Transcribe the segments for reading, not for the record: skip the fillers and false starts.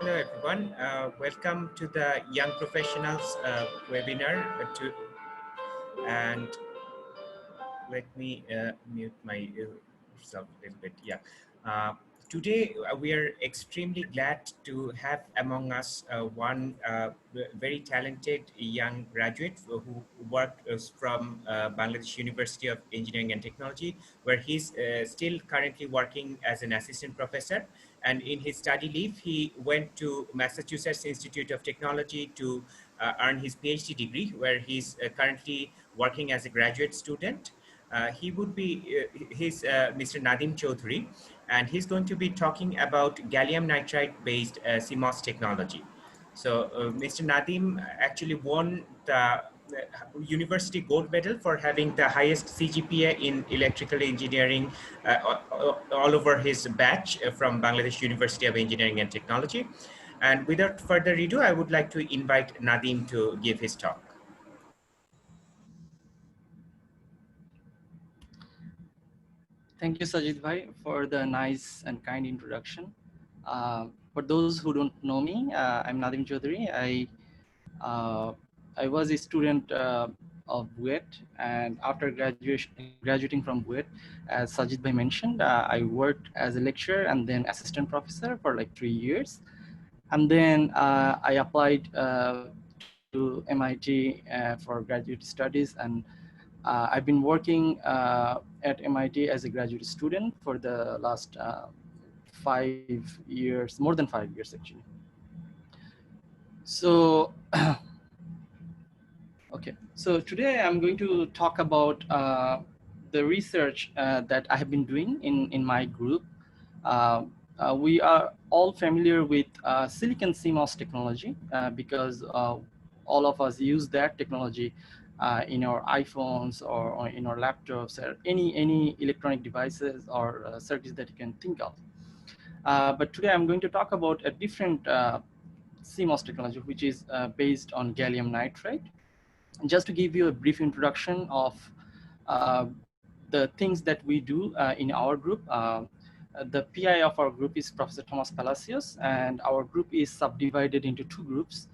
Hello everyone, welcome to the Young Professionals webinar. And let me mute myself a little bit. Yeah. Today we are extremely glad to have among us one very talented young graduate who worked from Bangladesh University of Engineering and Technology, where he's still currently working as an assistant professor. And in his study leave, he went to Massachusetts Institute of Technology to earn his PhD degree, where he's currently working as a graduate student. He's Mr. Nadim Chowdhury, and he's going to be talking about gallium nitride based CMOS technology. So Mr. Nadim actually won the university gold medal for having the highest CGPA in electrical engineering all over his batch from Bangladesh University of Engineering and Technology. And without further ado, I would like to invite Nadim to give his talk. Thank you, Sajid Bhai, for the nice and kind introduction. For those who don't know me, I'm Nadim Chowdhury. I was a student of BUET, and after graduating from BUET, as Sajid Bhai mentioned, I worked as a lecturer and then assistant professor for like 3 years. And then I applied to MIT for graduate studies, and I've been working at MIT as a graduate student for the last 5 years, more than 5 years actually. So, okay, so today I'm going to talk about the research that I have been doing in my group. We are all familiar with silicon CMOS technology because all of us use that technology in our iPhones or in our laptops or any electronic devices or circuits that you can think of. But today I'm going to talk about a different CMOS technology, which is based on gallium nitride. Just to give you a brief introduction of the things that we do in our group. The PI of our group is Professor Thomas Palacios, and our group is subdivided into 2 groups.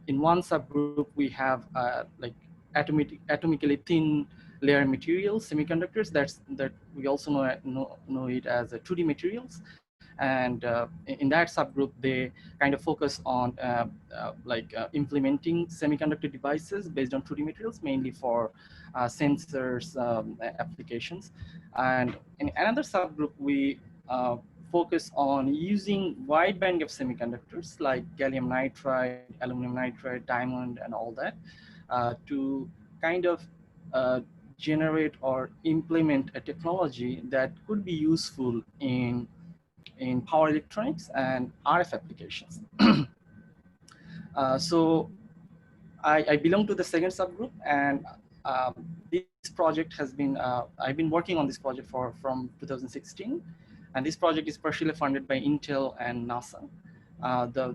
In one subgroup, we have like atomically thin layer materials, semiconductors. That we also know it as 2D materials. And in that subgroup, they kind of focus on implementing semiconductor devices based on 2D materials, mainly for sensors applications. And in another subgroup, we focus on using wide bandgap semiconductors like gallium nitride, aluminum nitride, diamond, and all that to kind of generate or implement a technology that could be useful in power electronics and RF applications. So I belong to the second subgroup, and this project has been, I've been working on this project from 2016, and this project is partially funded by Intel and NASA.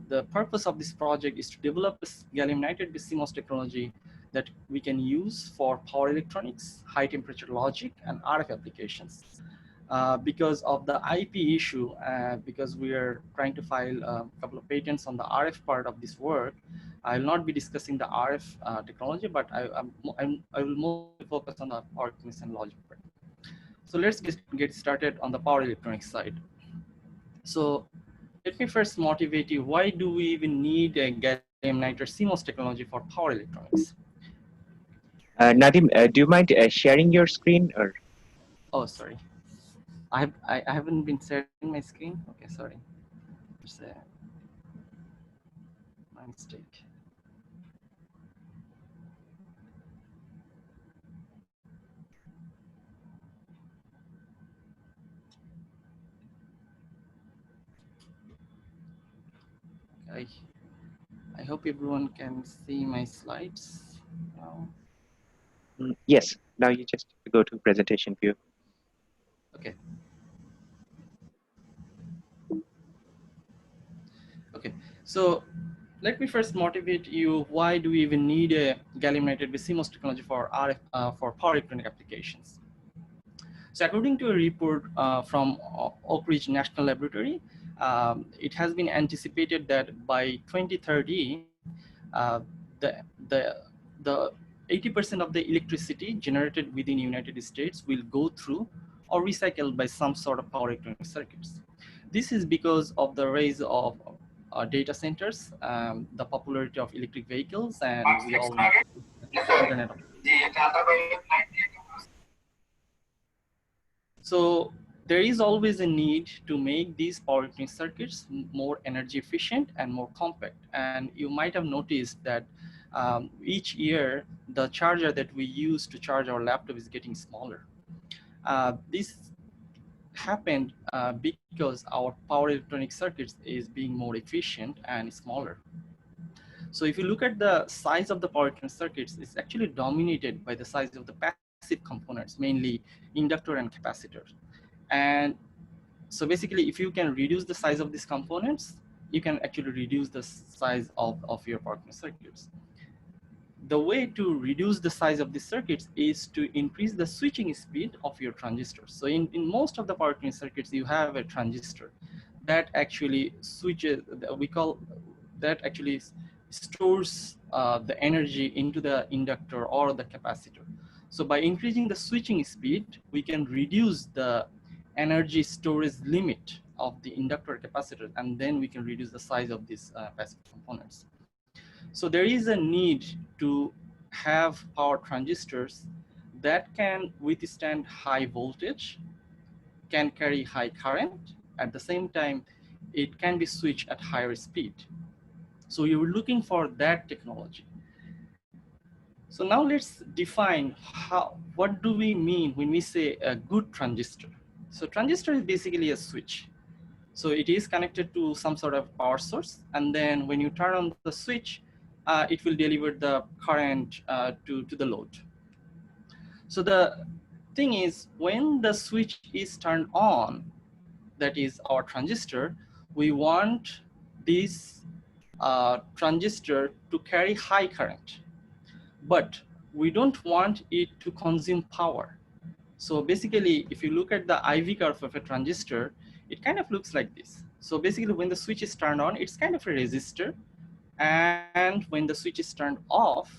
The purpose of this project is to develop this gallium nitride CMOS technology that we can use for power electronics, high temperature logic, and RF applications. Because of the IP issue, because we are trying to file a couple of patents on the RF part of this work, I will not be discussing the RF technology, but I will mostly focus on the power electronics and logic part. So let's get started on the power electronics side. So let me first motivate you. Why do we even need a gallium nitride CMOS technology for power electronics? Nadim, do you mind sharing your screen? Or? Oh, sorry. I haven't been sharing my screen. Okay, sorry. It's my mistake. I hope everyone can see my slides now. Yes, now you just go to presentation view. Okay. Okay, so let me first motivate you. Why do we even need a gallium nitride CMOS technology for RF for power electronic applications? So according to a report from Oak Ridge National Laboratory, it has been anticipated that by 2030, the 80% of the electricity generated within United States will go through or recycled by some sort of power electronic circuits. This is because of the rise of data centers, the popularity of electric vehicles, and we all know Internet of So there is always a need to make these power electronic circuits more energy efficient and more compact. And you might have noticed that each year, the charger that we use to charge our laptop is getting smaller. This happened because our power electronic circuits is being more efficient and smaller. So if you look at the size of the power electronic circuits, it's actually dominated by the size of the passive components, mainly inductor and capacitor. And so basically, if you can reduce the size of these components, you can actually reduce the size of your power electronic circuits. The way to reduce the size of these circuits is to increase the switching speed of your transistors. So in most of the power electronic circuits, you have a transistor that actually switches, that actually stores the energy into the inductor or the capacitor. So by increasing the switching speed, we can reduce the energy storage limit of the inductor capacitor, and then we can reduce the size of these passive components. So there is a need to have power transistors that can withstand high voltage, can carry high current. At the same time, it can be switched at higher speed. So you're looking for that technology. So now let's define what do we mean when we say a good transistor. So transistor is basically a switch. So it is connected to some sort of power source. And then when you turn on the switch, it will deliver the current to the load. So the thing is, when the switch is turned on, that is our transistor, we want this transistor to carry high current, but we don't want it to consume power. So basically, if you look at the IV curve of a transistor, it kind of looks like this. So basically, when the switch is turned on, it's kind of a resistor. And when the switch is turned off,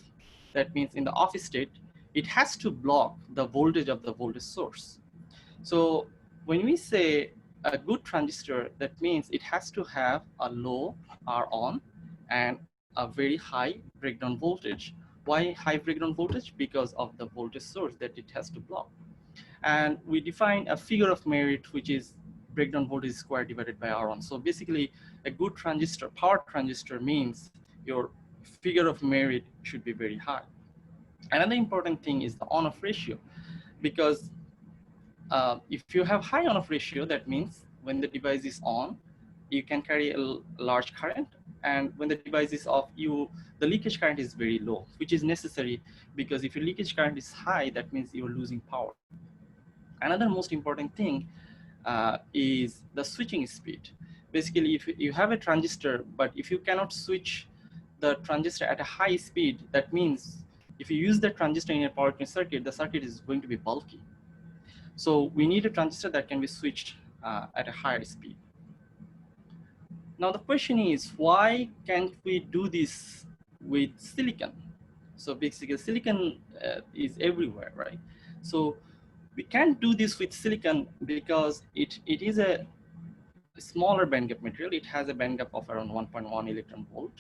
that means in the off state, it has to block the voltage of the voltage source. So when we say a good transistor, that means it has to have a low R on and a very high breakdown voltage. Why high breakdown voltage? Because of the voltage source that it has to block. And we define a figure of merit, which is breakdown voltage square divided by R1. So basically, a good transistor, power transistor, means your figure of merit should be very high. Another important thing is the on-off ratio, because if you have high on-off ratio, that means when the device is on, you can carry a large current, and when the device is off, the leakage current is very low, which is necessary, because if your leakage current is high, that means you're losing power. Another most important thing is the switching speed. Basically, if you have a transistor, but if you cannot switch the transistor at a high speed, that means if you use the transistor in a power electronic circuit, the circuit is going to be bulky. So we need a transistor that can be switched at a higher speed. Now the question is, why can't we do this with silicon? So basically, silicon is everywhere, right? So we can't do this with silicon because it is a smaller bandgap material. It has a bandgap of around 1.1 electron volt.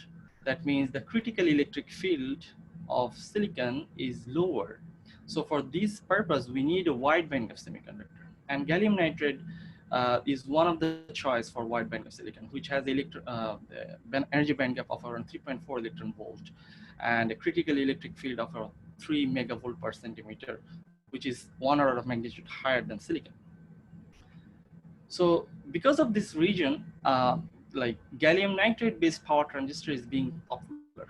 That means the critical electric field of silicon is lower. So for this purpose, we need a wide bandgap semiconductor. And gallium nitride is one of the choice for wide bandgap silicon, which has energy bandgap of around 3.4 electron volt and a critical electric field of around 3 megavolt per centimeter, which is 1 order of magnitude higher than silicon. So because of this region, like gallium nitride based power transistor is being popular.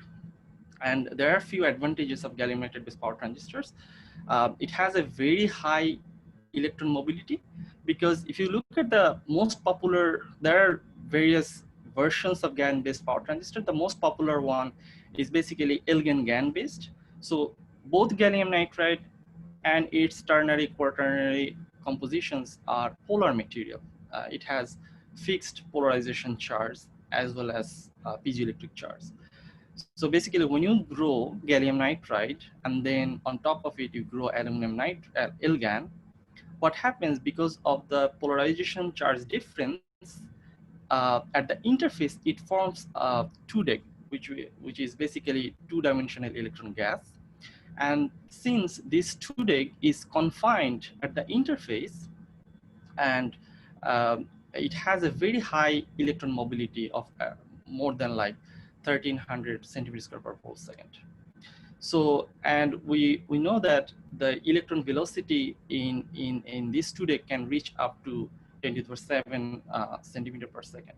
And there are a few advantages of gallium nitride based power transistors. It has a very high electron mobility, because if you look at the most popular, there are various versions of GaN based power transistor. The most popular one is basically Lg GaN based. So both gallium nitride and its ternary quaternary compositions are polar material. It has fixed polarization charge as well as piezoelectric charge. So basically, when you grow gallium nitride and then on top of it you grow aluminum Lgan, what happens because of the polarization charge difference at the interface, it forms a 2-dig, which is basically two-dimensional electron gas. And since this 2-dig is confined at the interface, and it has a very high electron mobility of more than like 1300 centimeters per whole second. So, and we know that the electron velocity in this 2-dig can reach up to 10 to the 7 centimeter per second.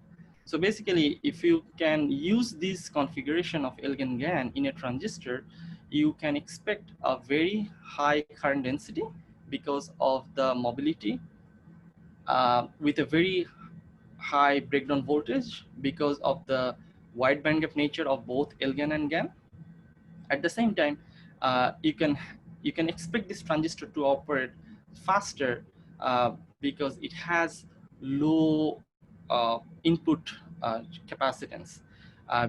So basically, if you can use this configuration of Lgan GaN in a transistor, you can expect a very high current density because of the mobility with a very high breakdown voltage because of the wide bandgap nature of both Lgan and GaN. At the same time, you can expect this transistor to operate faster because it has low input capacitance.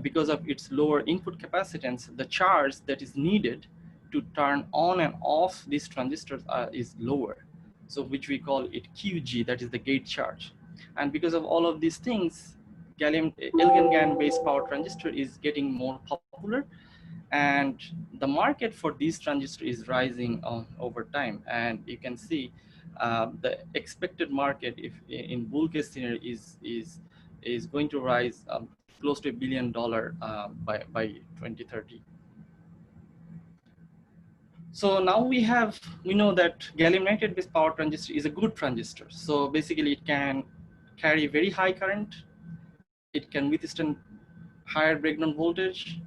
Because of its lower input capacitance, the charge that is needed to turn on and off these transistors is lower. So which we call it QG, that is the gate charge. And because of all of these things, Lgan GaN based power transistor is getting more popular, and the market for these transistors is rising over time. And you can see the expected market, if in bull case scenario, is going to rise close to $1 billion by 2030. So now we know that gallium nitride based power transistor is a good transistor. So basically, it can carry very high current, it can withstand higher breakdown voltage,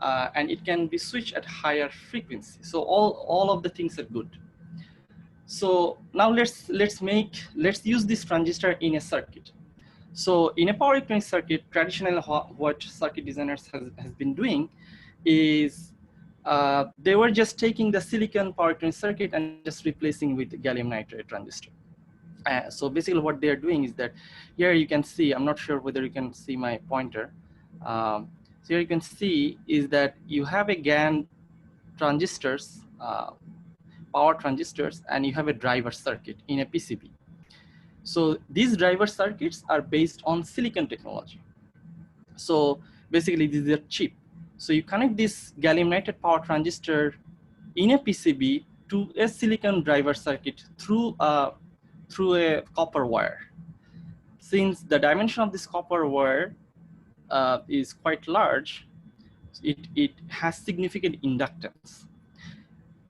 and it can be switched at higher frequency. So all of the things are good. So now let's use this transistor in a circuit. So in a power electronic circuit, traditionally what circuit designers has been doing is they were just taking the silicon power electronic circuit and just replacing with gallium nitride transistor. So basically what they're doing is that here you can see, I'm not sure whether you can see my pointer. So here you can see is that you have a GaN transistors, power transistors, and you have a driver circuit in a PCB. So these driver circuits are based on silicon technology. So basically this is a chip. So you connect this gallium nitride power transistor in a PCB to a silicon driver circuit through a copper wire. Since the dimension of this copper wire is quite large, it has significant inductance.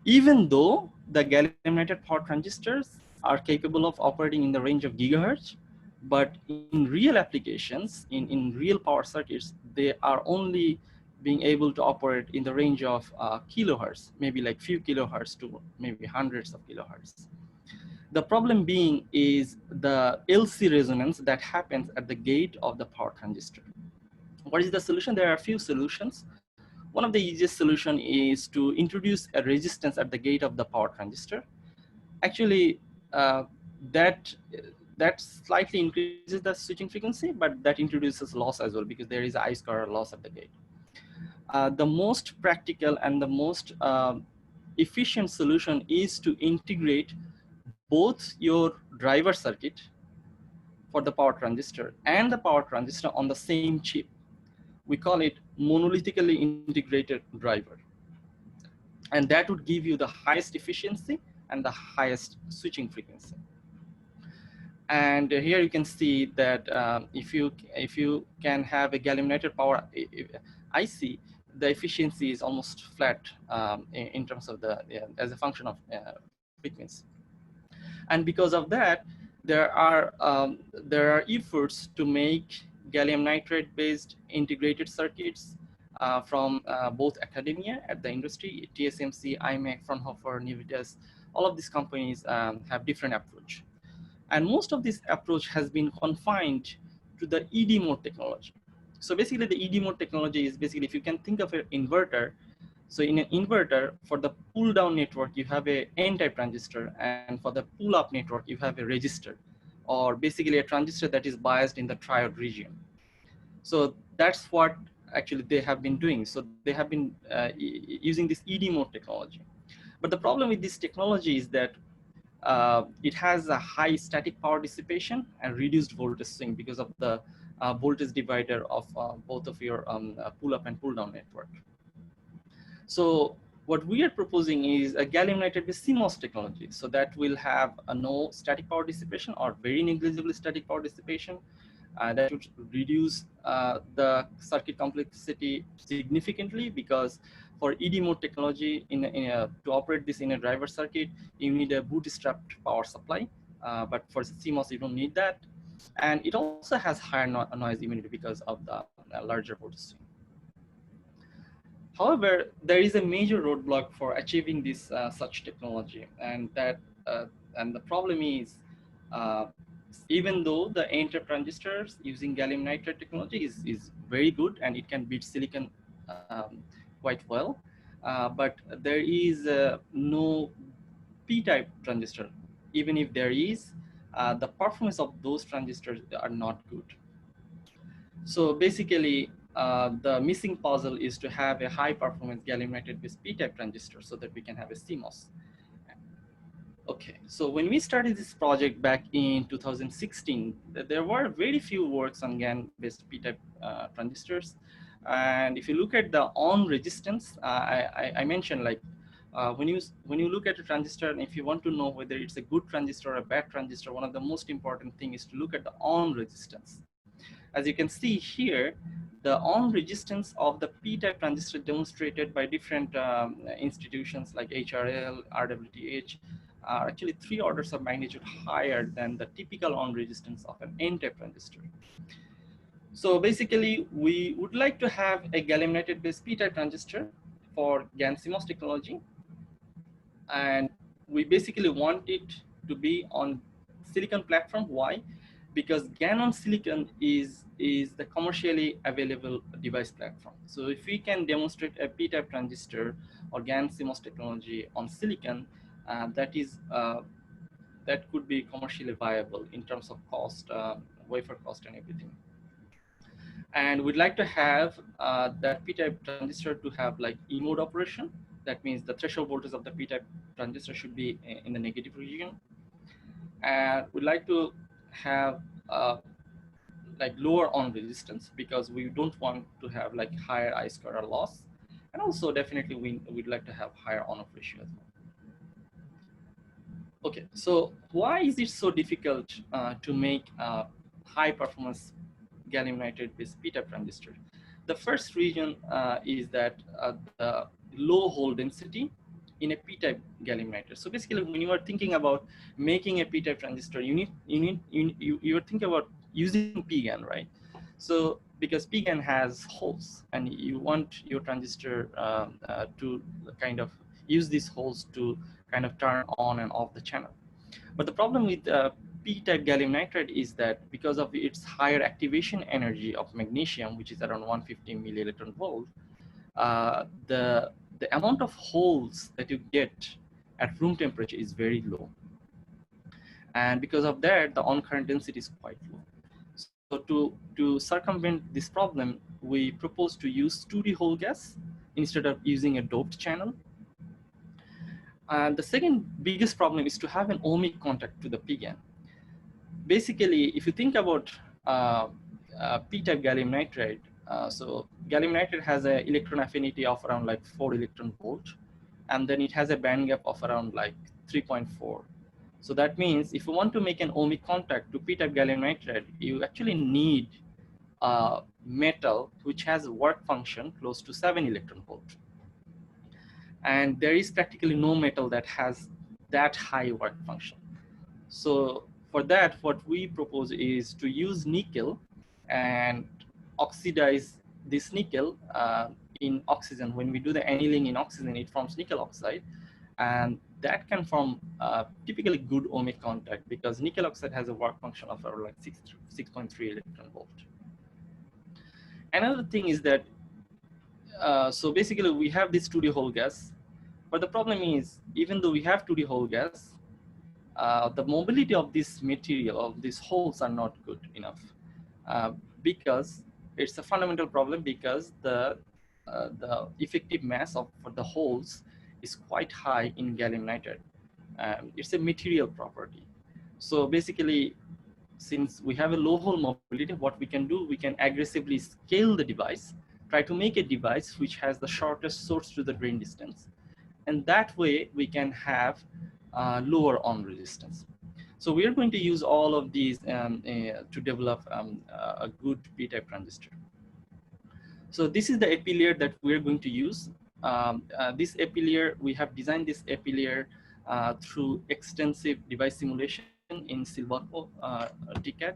Even though the gallium nitride power transistors are capable of operating in the range of gigahertz, but in real applications, in real power circuits, they are only being able to operate in the range of kilohertz, maybe like few kilohertz to maybe hundreds of kilohertz. The problem being is the LC resonance that happens at the gate of the power transistor. What is the solution? There are a few solutions. One of the easiest solution is to introduce a resistance at the gate of the power transistor. Actually, that slightly increases the switching frequency, but that introduces loss as well because there is I-square loss at the gate. The most practical and the most efficient solution is to integrate both your driver circuit for the power transistor and the power transistor on the same chip. We call it monolithically integrated driver. And that would give you the highest efficiency and the highest switching frequency. And here you can see that if you can have a gallium nitride power IC, the efficiency is almost flat in terms of as a function of frequency. And because of that, there are efforts to make gallium nitride based integrated circuits from both academia, at the industry, TSMC, IMEC, Fraunhofer, Navitas. All of these companies have different approach. And most of this approach has been confined to the ED mode technology. So basically the ED mode technology is basically, if you can think of an inverter, so in an inverter, for the pull down network, you have a N-type transistor, and for the pull up network, you have a resistor. or basically a transistor that is biased in the triode region. So that's what actually they have been doing. So they have been using this ED mode technology. But the problem with this technology is that it has a high static power dissipation and reduced voltage swing because of the voltage divider of both of your pull up and pull down network. So what we are proposing is a gallium nitride based CMOS technology. So that will have a no static power dissipation or very negligible static power dissipation. That would reduce the circuit complexity significantly, because for ED mode technology, to operate this in a driver circuit, you need a bootstrapped power supply. But for CMOS, you don't need that. And it also has higher noise immunity because of the larger voltage swing. However, there is a major roadblock for achieving this such technology, and the problem is, uh, even though the N-type transistors using gallium nitride technology is very good and it can beat silicon quite well, but there is no P-type transistor. Even if there is, the performance of those transistors are not good. So basically, the missing puzzle is to have a high performance gallium nitride based P-type transistor so that we can have a CMOS. Okay, so when we started this project back in 2016, there were very few works on GaN based P-type transistors. And if you look at the on resistance, I mentioned, like, when you look at a transistor, and if you want to know whether it's a good transistor or a bad transistor, one of the most important thing is to look at the on resistance. As you can see here, the on resistance of the P-type transistor demonstrated by different institutions like HRL, RWTH are actually 3 orders of magnitude higher than the typical on resistance of an N-type transistor. So basically, we would like to have a gallium nitride based P-type transistor for GaN CMOS technology. And we basically want it to be on silicon platform. Why? Because GaN on silicon is the commercially available device platform. So if we can demonstrate a P-type transistor or GaN CMOS technology on silicon, that could be commercially viable in terms of cost, wafer cost, and everything. And we'd like to have that P-type transistor to have like E-mode operation. That means the threshold voltage of the P-type transistor should be in the negative region. And we'd like to have like lower on resistance, because we don't want to have like higher I square R loss. And also definitely we'd like to have higher on-off ratio as well. Okay, so why is it so difficult to make a high performance gallium nitride based P-type transistor? The first reason is that the low hole density in a P-type gallium nitride. So basically, when you are thinking about making a P-type transistor, you're thinking about using p-GaN, right? So because p-GaN has holes, and you want your transistor to kind of use these holes to kind of turn on and off the channel. But the problem with P-type gallium nitride is that because of its higher activation energy of magnesium, which is around 150 millielectron volt, the amount of holes that you get at room temperature is very low. And because of that, the on-current density is quite low. So to circumvent this problem, we propose to use 2D hole gas instead of using a doped channel. And the second biggest problem is to have an ohmic contact to the p-GaN. Basically, if you think about P-type gallium nitride, so gallium nitride has an electron affinity of around like 4 electron volt, and then it has a band gap of around like 3.4. So that means if you want to make an ohmic contact to P-type gallium nitride, you actually need metal which has a work function close to 7 electron volt. And there is practically no metal that has that high work function. So for that, what we propose is to use nickel and oxidize this nickel in oxygen. When we do the annealing in oxygen, it forms nickel oxide. And that can form typically good ohmic contact, because nickel oxide has a work function of around like 6.3 electron volt. Another thing is that, so basically we have this 2D hole gas, but the problem is, even though we have 2D hole gas, the mobility of this material, of these holes, are not good enough, because it's a fundamental problem, because the effective mass of for the holes is quite high in gallium nitride. It's a material property. So basically, since we have a low hole mobility, what we can do, we can aggressively scale the device, try to make a device which has the shortest source to the drain distance. And that way we can have lower on resistance. So we are going to use all of these to develop a good p-type transistor. So this is the Epilayer that we're going to use. This Epilayer, we have designed this Epilayer through extensive device simulation in Silvaco TCAD.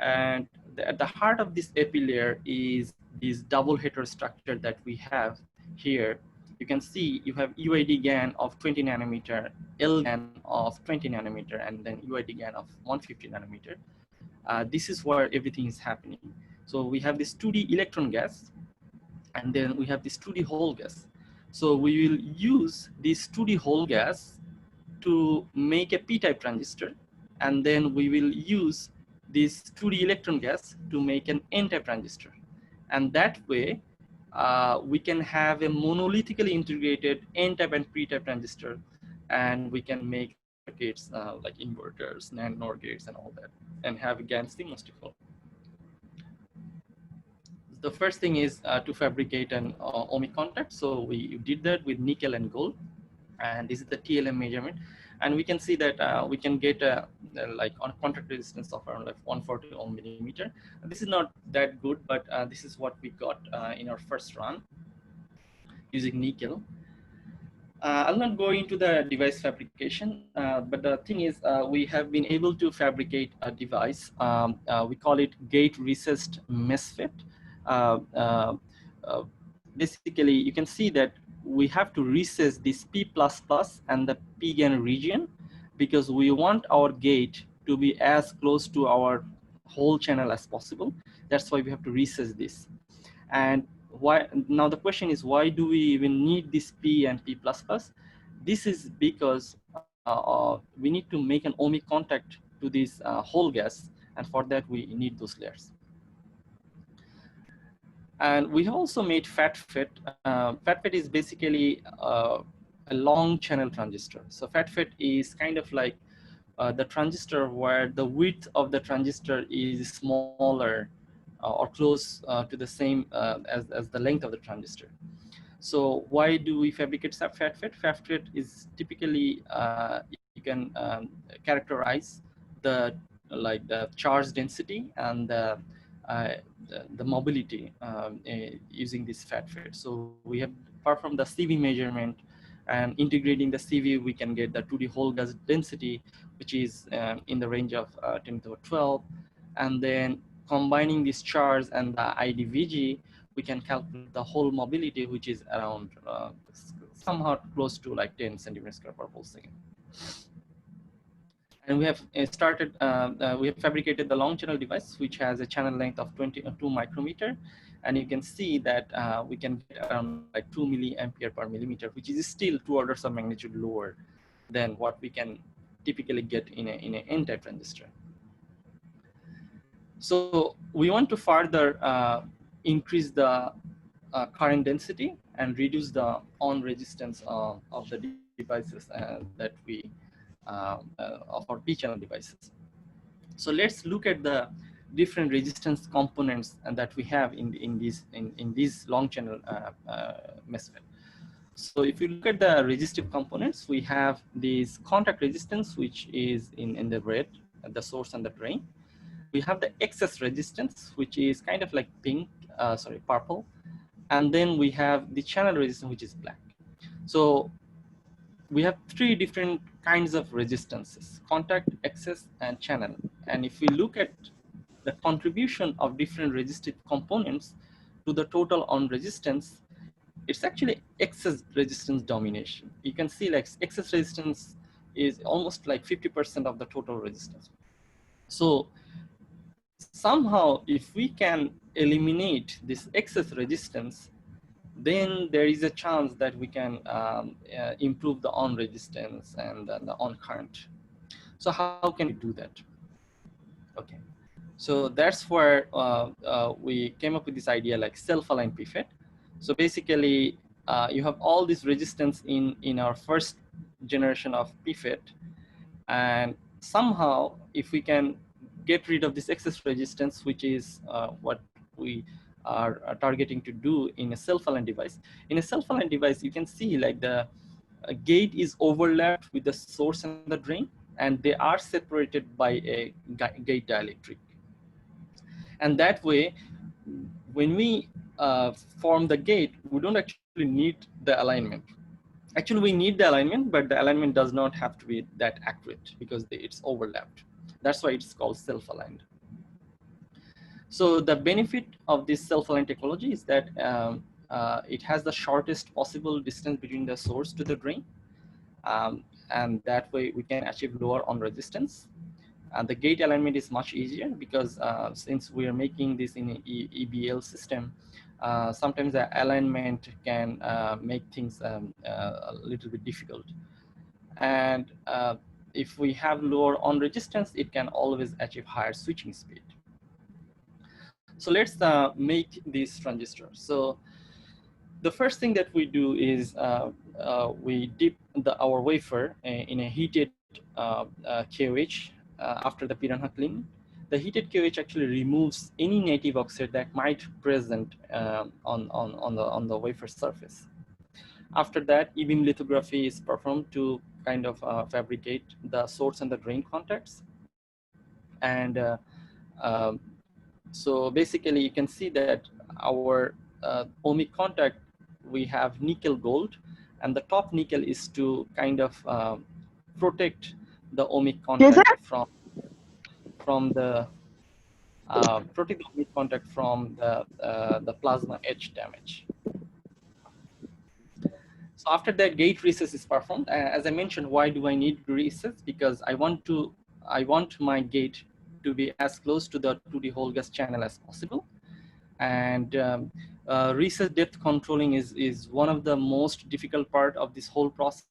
And at the heart of this Epilayer is this double heterostructure that we have here. You can see you have UID GaN of 20 nanometer, LGaN of 20 nanometer, and then UID GaN of 150 nanometer. This is where everything is happening. So we have this 2D electron gas, and then we have this 2D hole gas. So we will use this 2D hole gas to make a p-type transistor, and then we will use this 2D electron gas to make an n-type transistor. And that way, we can have a monolithically integrated n-type and p-type transistor, and we can make circuits like inverters, NOR gates, and all that, and have a GaN CMOS default. The first thing is to fabricate an ohmic contact. So we did that with nickel and gold, and this is the TLM measurement. And we can see that we can get like on contact resistance of around like 140 ohm millimeter. This is not that good, but this is what we got in our first run using nickel. I'll not go into the device fabrication, but the thing is, we have been able to fabricate a device. We call it gate recessed MESFET. Basically, you can see that we have to recess this P++ and the p-GaN region, because we want our gate to be as close to our whole channel as possible. That's why we have to recess this. And why now the question is, why do we even need this P and P++? This is because we need to make an ohmic contact to this whole gas, and for that we need those layers. And we also made FAT-FET. FAT-FET is basically a long channel transistor. So FAT-FET is kind of like the transistor where the width of the transistor is smaller or close to the same as the length of the transistor. So why do we fabricate FAT-FET? FAT-FET is typically, you can characterize the charge density and the mobility using this FAT-FET. So we have performed the CV measurement, and integrating the CV, we can get the 2D whole gas density, which is in the range of 10 to the 12. And then combining this charge and the IDVG, we can calculate the whole mobility, which is around somehow close to like 10 centimeters square per whole second. And we have started, we have fabricated the long channel device, which has a channel length of 22 micrometer. And you can see that we can get around like 2 milliampere per millimeter, which is still 2 orders of magnitude lower than what we can typically get in an N-type transistor. So we want to further increase the current density and reduce the on resistance of the devices that we of our p-channel devices. So let's look at the different resistance components that we have in these long channel MESFET. So if you look at the resistive components, we have this contact resistance, which is in the red, the source and the drain. We have the excess resistance, which is kind of like purple. And then we have the channel resistance, which is black. So we have 3 different kinds of resistances: contact, excess, and channel. And if we look at the contribution of different resistive components to the total on resistance, it's actually excess resistance domination. You can see like excess resistance is almost like 50% of the total resistance. So somehow, if we can eliminate this excess resistance, then there is a chance that we can improve the on resistance and the on current. So how can we do that? Okay, so that's where we came up with this idea like self-aligned p-FET. So basically, you have all this resistance in our first generation of p-FET, and somehow if we can get rid of this excess resistance, which is what we are targeting to do in a self-aligned device. In a self-aligned device, you can see like the gate is overlapped with the source and the drain, and they are separated by a gate dielectric. And that way, when we form the gate, we don't actually need the alignment. Actually, we need the alignment, but the alignment does not have to be that accurate because it's overlapped. That's why it's called self-aligned. So the benefit of this self-aligned technology is that it has the shortest possible distance between the source to the drain. And that way we can achieve lower on resistance. The gate alignment is much easier because since we are making this in an EBL system, sometimes the alignment can make things a little bit difficult. And if we have lower on resistance, it can always achieve higher switching speed. So let's make this transistor. So the first thing that we do is we dip our wafer in a heated KOH after the Piranha clean. The heated KOH actually removes any native oxide that might present on the wafer surface. After that, e-beam lithography is performed to kind of fabricate the source and the drain contacts. And so basically, you can see that our ohmic contact, we have nickel gold, and the top nickel is to kind of protect the ohmic contact from the protect the ohmic contact from the plasma edge damage. So after that, gate recess is performed. As I mentioned, why do I need recess? Because I want my gate to be as close to the 2D whole gas channel as possible. And recess depth controlling is one of the most difficult part of this whole process,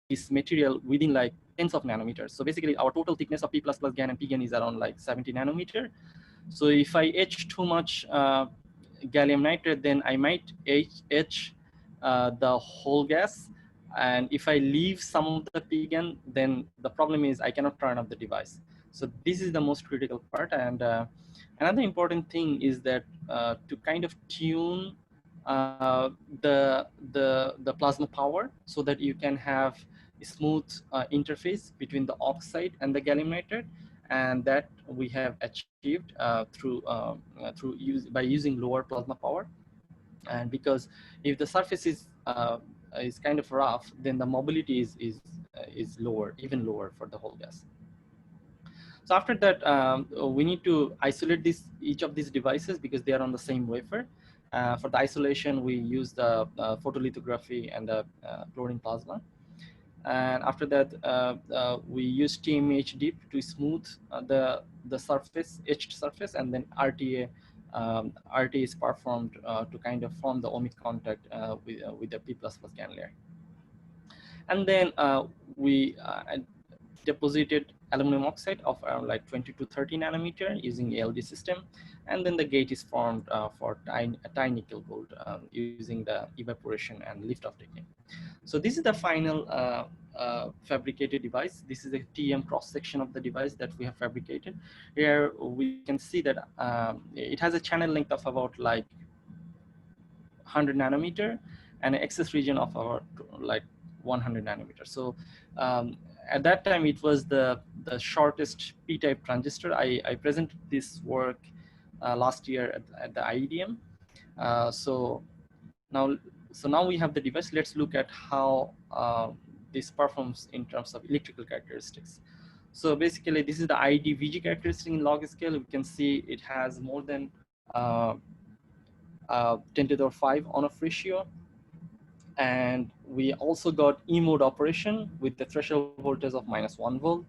because this material within like tens of nanometers. So basically our total thickness of P++ GaN and p-GaN is around like 70 nanometer. So if I etch too much gallium nitride, then I might etch the whole gas. And if I leave some of the p-GaN, then the problem is I cannot turn off the device. So this is the most critical part. And another important thing is that to kind of tune the plasma power so that you can have a smooth interface between the oxide and the gallium nitride, and that we have achieved by using lower plasma power. And because if the surface is kind of rough, then the mobility is lower, even lower for the whole gas. So after that, we need to isolate each of these devices because they are on the same wafer. For the isolation, we use the photolithography and the chlorine plasma. And after that, we use TMH dip to smooth the surface, etched surface, and then RTA is performed to kind of form the ohmic contact with the P++ GaN layer. And then we deposited aluminum oxide of around like 20 to 30 nanometer using ALD system, and then the gate is formed for tiny nickel gold using the evaporation and lift-off technique. So this is the final fabricated device. This is a TM cross section of the device that we have fabricated. Here we can see that it has a channel length of about like 100 nanometer and an excess region of about like 100 nanometer. So at that time, it was the shortest p-type transistor. I presented this work last year at the IEDM. So now we have the device. Let's look at how this performs in terms of electrical characteristics. So basically, this is the ID-VG characteristic in log scale. We can see it has more than 10 to the 5 on-off ratio. And we also got E-mode operation with the threshold voltage of -1 volt.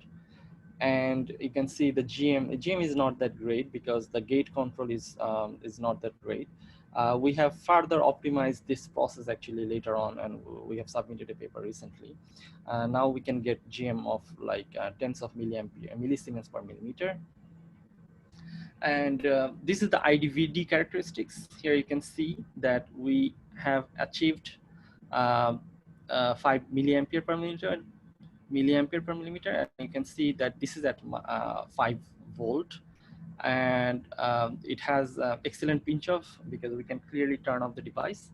And you can see the GM is not that great because the gate control is not that great. We have further optimized this process actually later on, and we have submitted a paper recently. Now we can get GM of like tens of millisiemens per millimeter. And this is the IDVD characteristics. Here you can see that we have achieved uh, 5 milliampere per millimeter, and you can see that this is at 5 volt, and it has excellent pinch off because we can clearly turn off the device,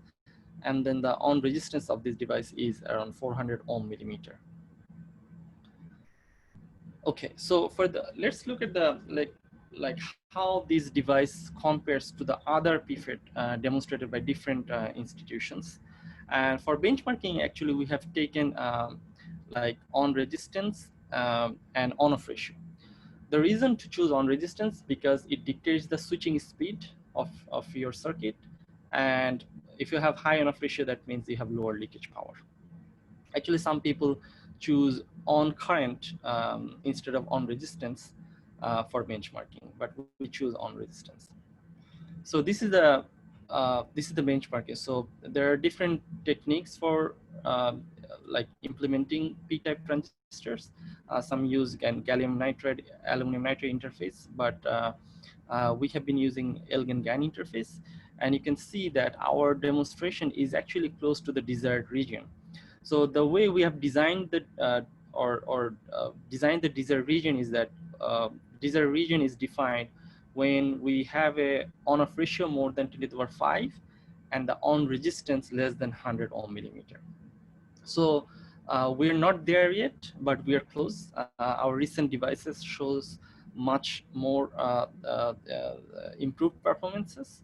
and then the on resistance of this device is around 400 ohm millimeter. Okay, so for the, let's look at the like how this device compares to the other p-FET demonstrated by different institutions. And for benchmarking, actually we have taken like on resistance and on off ratio. The reason to choose on resistance because it dictates the switching speed of your circuit, and if you have high on off ratio, that means you have lower leakage power. Actually, some people choose on current instead of on resistance for benchmarking, but we choose on resistance. So this is the benchmarking. So there are different techniques for like implementing p-type transistors. Some use gallium nitride, aluminum nitride interface, but we have been using Lg GaN interface, and you can see that our demonstration is actually close to the desired region. So the way we have designed the designed the desired region is that desired region is defined when we have a on-off ratio more than 10 to the power 5 and the on resistance less than 100 ohm millimeter. So we're not there yet, but we are close. Our recent devices shows much more improved performances.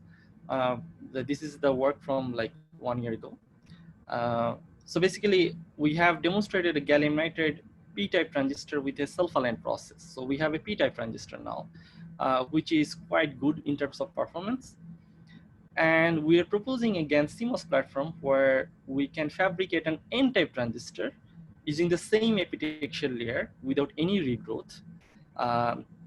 This is the work from like 1 year ago. So basically, we have demonstrated a gallium nitride p-type transistor with a self-aligned process. So we have a p-type transistor now, which is quite good in terms of performance. And we are proposing a GaN CMOS platform where we can fabricate an N-type transistor using the same epitaxial layer without any regrowth.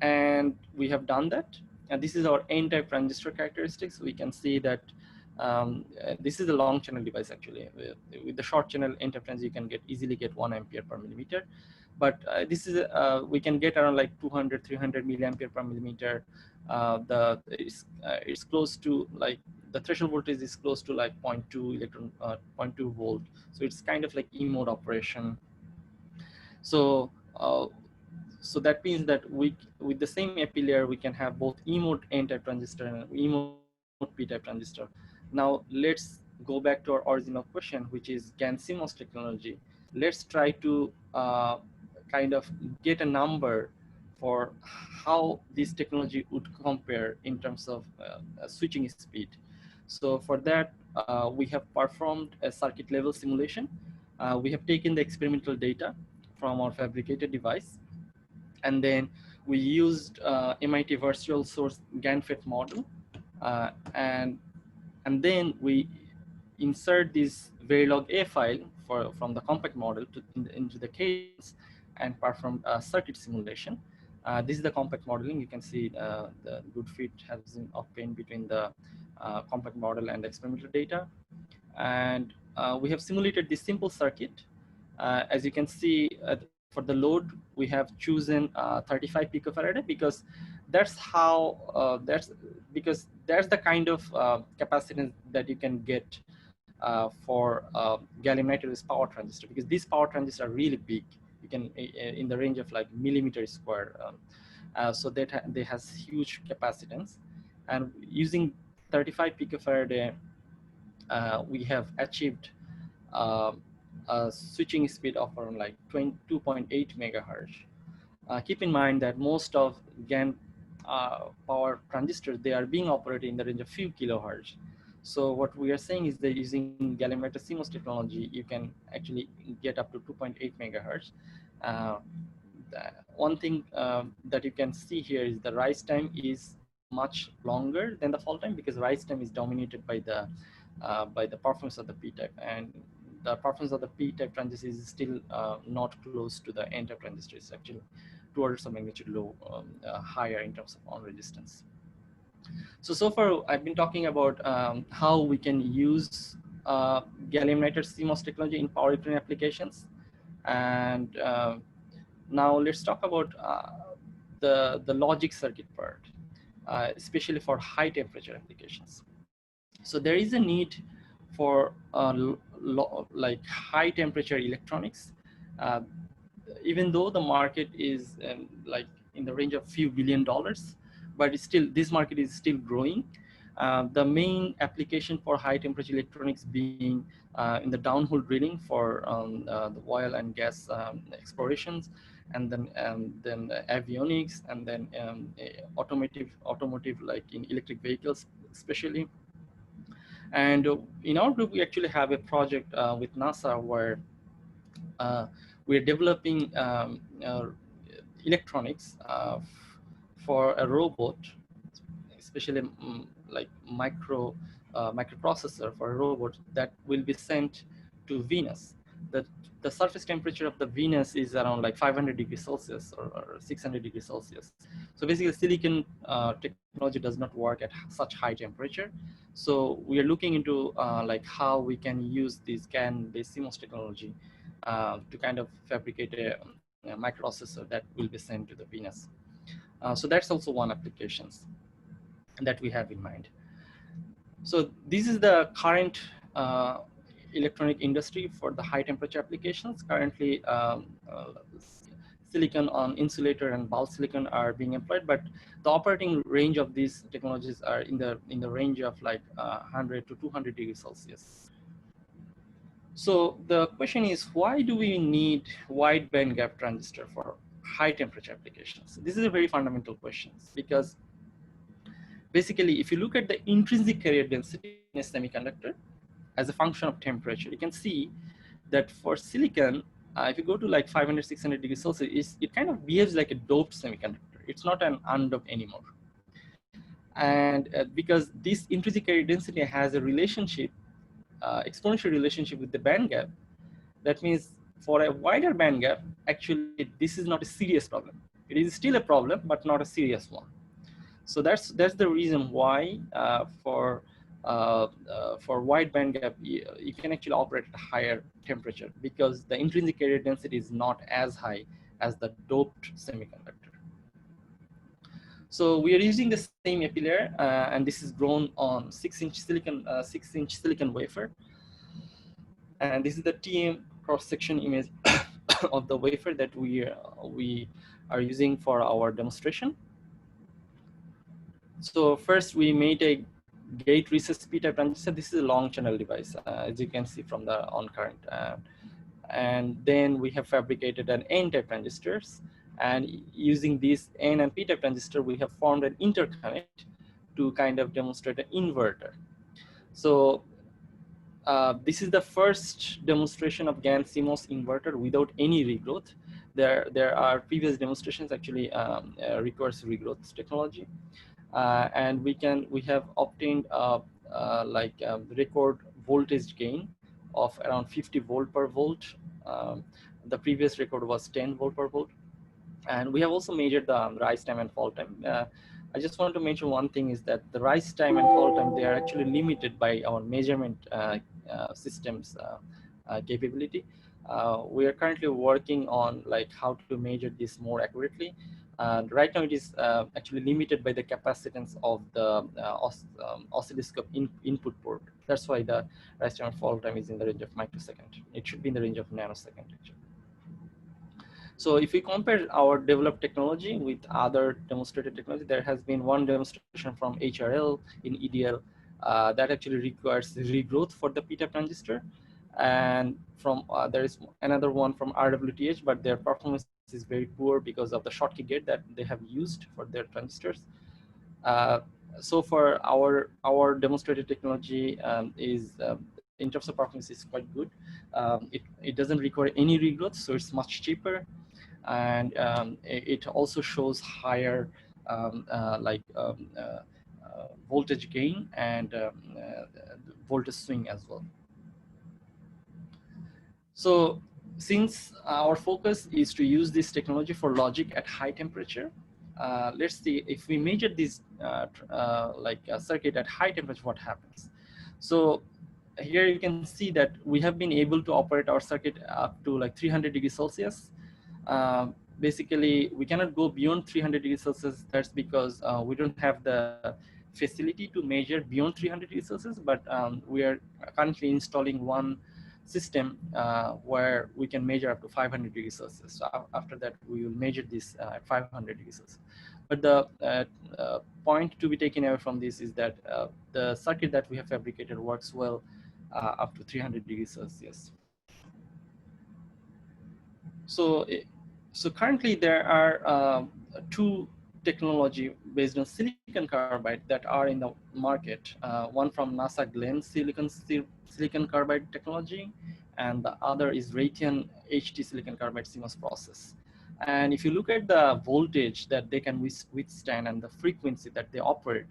And we have done that. And this is our N-type transistor characteristics. We can see that this is a long channel device actually. With the short channel N-type transistor, you can easily get 1 ampere per millimeter. But this is we can get around like 200, 300 milliampere per millimeter. It's close to like the threshold voltage is close to like 0.2 electron, 0.2 volt. So it's kind of like E mode operation. So so that means that with the same Epilayer, we can have both E mode N-type transistor and E mode P-type transistor. Now let's go back to our original question, which is GaN CMOS technology. Let's try to kind of get a number for how this technology would compare in terms of switching speed. So for that, we have performed a circuit level simulation. We have taken the experimental data from our fabricated device, and then we used MIT virtual source GaN FET model, and then we insert this Verilog A file from the compact model into the cadence and perform a circuit simulation. This is the compact modeling. You can see the good fit has been obtained between the compact model and the experimental data. And we have simulated this simple circuit. As you can see, for the load, we have chosen 35 picofarad because that's how that's the kind of capacitance that you can get for gallium nitride with power transistor, because these power transistors are really big. You can in the range of like millimeter square. So that they has huge capacitance, and using 35 picofarad, we have achieved a switching speed of around like 2.8 megahertz. Keep in mind that most of GaN power transistors, they are being operated in the range of few kilohertz. So what we are saying is that using gallium nitride CMOS technology, you can actually get up to 2.8 megahertz. One thing that you can see here is the rise time is much longer than the fall time, because rise time is dominated by the performance of the p-type, and the performance of the p-type transistor is still not close to the n-type transistor. It's actually 2 orders of magnitude low, higher in terms of on resistance. So far I've been talking about how we can use gallium nitride CMOS technology in power electronic applications. And now let's talk about the logic circuit part, especially for high temperature applications. So there is a need for like high temperature electronics, uh, even though the market is like in the range of few $1 billion, but it's still, this market is still growing. The main application for high temperature electronics being in the downhole drilling for the oil and gas explorations, and then avionics, and then automotive like in electric vehicles especially. And in our group, we actually have a project with NASA where we're developing electronics for a robot, especially like microprocessor for a robot that will be sent to Venus. The, the surface temperature of the Venus is around like 500 degrees Celsius or 600 degrees Celsius. So basically silicon technology does not work at such high temperature. So we are looking into like how we can use this GaN-based CMOS technology to kind of fabricate a microprocessor that will be sent to the Venus. So that's also one applications that we have in mind. So this is the current electronic industry for the high temperature applications. Currently, silicon on insulator and bulk silicon are being employed, but the operating range of these technologies are in the range of like 100 to 200 degrees Celsius. So the question is, why do we need wide bandgap transistor for high temperature applications? This is a very fundamental question, because basically, if you look at the intrinsic carrier density in a semiconductor as a function of temperature, you can see that for silicon, if you go to like 500, 600 degrees Celsius, it kind of behaves like a doped semiconductor. It's not an undoped anymore. And because this intrinsic carrier density has a relationship, exponential relationship with the band gap, that means for a wider band gap, actually, this is not a serious problem. It is still a problem, but not a serious one. So that's the reason why for wide band gap, you can actually operate at a higher temperature, because the intrinsic carrier density is not as high as the doped semiconductor. So we are using the same Epilayer, and this is grown on 6-inch silicon wafer. And this is the TM cross-section image of the wafer that we are using for our demonstration. So first we made a gate recess p-type transistor. This is a long channel device, as you can see from the on current. And then we have fabricated an n-type transistors. And using this n and p-type transistor, we have formed an interconnect to kind of demonstrate an inverter. So this is the first demonstration of GaN CMOS inverter without any regrowth. There are previous demonstrations actually requires regrowth technology. And we have obtained like record voltage gain of around 50 volt per volt. The previous record was 10 volt per volt. And we have also measured the rise time and fall time. I just want to mention one thing is that the rise time and fall time, they are actually limited by our measurement systems capability. We are currently working on like how to measure this more accurately. And right now it is actually limited by the capacitance of the oscilloscope input port. That's why the rise time and fall time is in the range of microsecond. It should be in the range of nanosecond actually. So if we compare our developed technology with other demonstrated technology, there has been one demonstration from HRL in EDL that actually requires regrowth for the p-type transistor. And from there is another one from RWTH, but their performance is very poor because of the Schottky gate that they have used for their transistors. So for our demonstrated technology is in terms of performance is quite good. It doesn't require any regrowth, so it's much cheaper. And it also shows higher voltage gain and voltage swing as well. So since our focus is to use this technology for logic at high temperature, let's see if we measure this like a circuit at high temperature, what happens. So here you can see that we have been able to operate our circuit up to like 300 degrees Celsius. Basically, we cannot go beyond 300 degrees Celsius. That's because we don't have the facility to measure beyond 300 degrees Celsius, but we are currently installing one system where we can measure up to 500 degrees Celsius. So after that, we will measure this at 500 degrees Celsius. But the point to be taken away from this is that the circuit that we have fabricated works well up to 300 degrees Celsius. So, so currently there are two technology based on silicon carbide that are in the market. One from NASA GaN silicon carbide technology, and the other is Raytheon HT silicon carbide CMOS process. And if you look at the voltage that they can withstand and the frequency that they operate,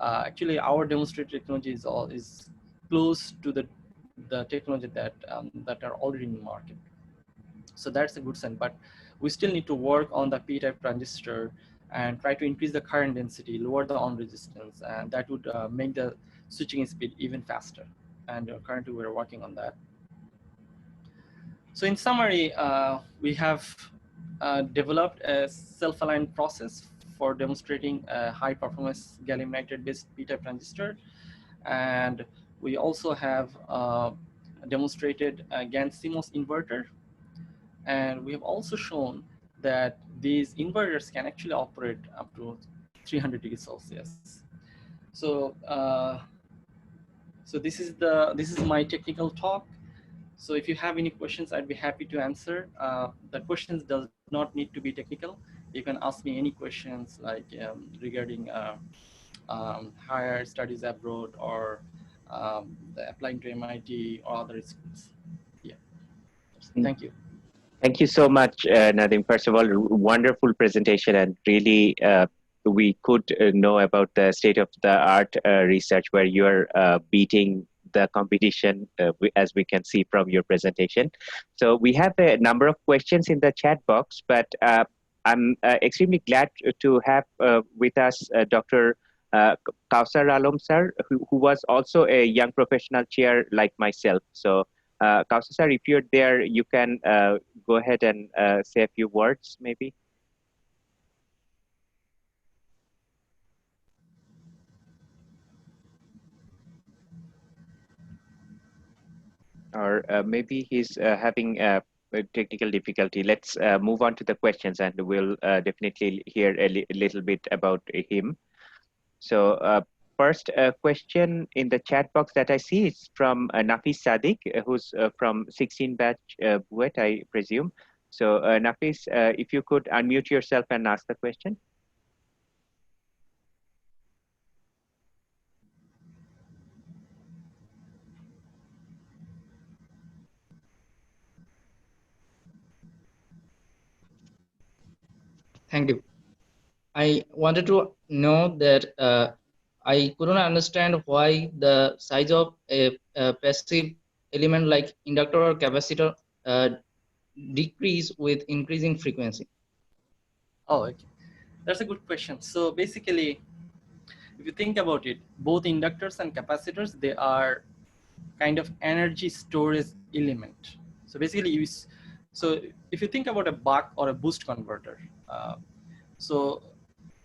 actually our demonstrated technology is close to the technology that that are already in the market. So that's a good sign, but we still need to work on the p-type transistor and try to increase the current density, lower the on resistance, and that would make the switching speed even faster. And currently we're working on that. So in summary, we have developed a self-aligned process for demonstrating a high performance gallium nitride based p-type transistor. And we also have demonstrated a GaN CMOS inverter. And we have also shown that these inverters can actually operate up to 300 degrees Celsius. So, so this is my technical talk. So if you have any questions, I'd be happy to answer. The questions does not need to be technical. You can ask me any questions like regarding higher studies abroad or applying to MIT or other schools. Yeah. Thank you. Thank you so much, Nadim. First of all, wonderful presentation, and really we could know about the state-of-the-art research where you are beating the competition, as we can see from your presentation. So we have a number of questions in the chat box, but I'm extremely glad to have with us Dr. Kausar Alam sir, who was also a young professional chair like myself. So Kausar sir, if you're there, you can go ahead and say a few words, maybe. Or maybe he's having a technical difficulty. Let's move on to the questions, and we'll definitely hear a little bit about him. So first question in the chat box that I see is from Nafis Sadiq, who's from 16 batch Buet, I presume. So Nafis, if you could unmute yourself and ask the question. Thank you. I wanted to know that I couldn't understand why the size of a passive element like inductor or capacitor decrease with increasing frequency. Oh, okay. That's a good question. So basically, if you think about it, both inductors and capacitors, they are kind of energy storage element. So basically, so if you think about a buck or a boost converter, so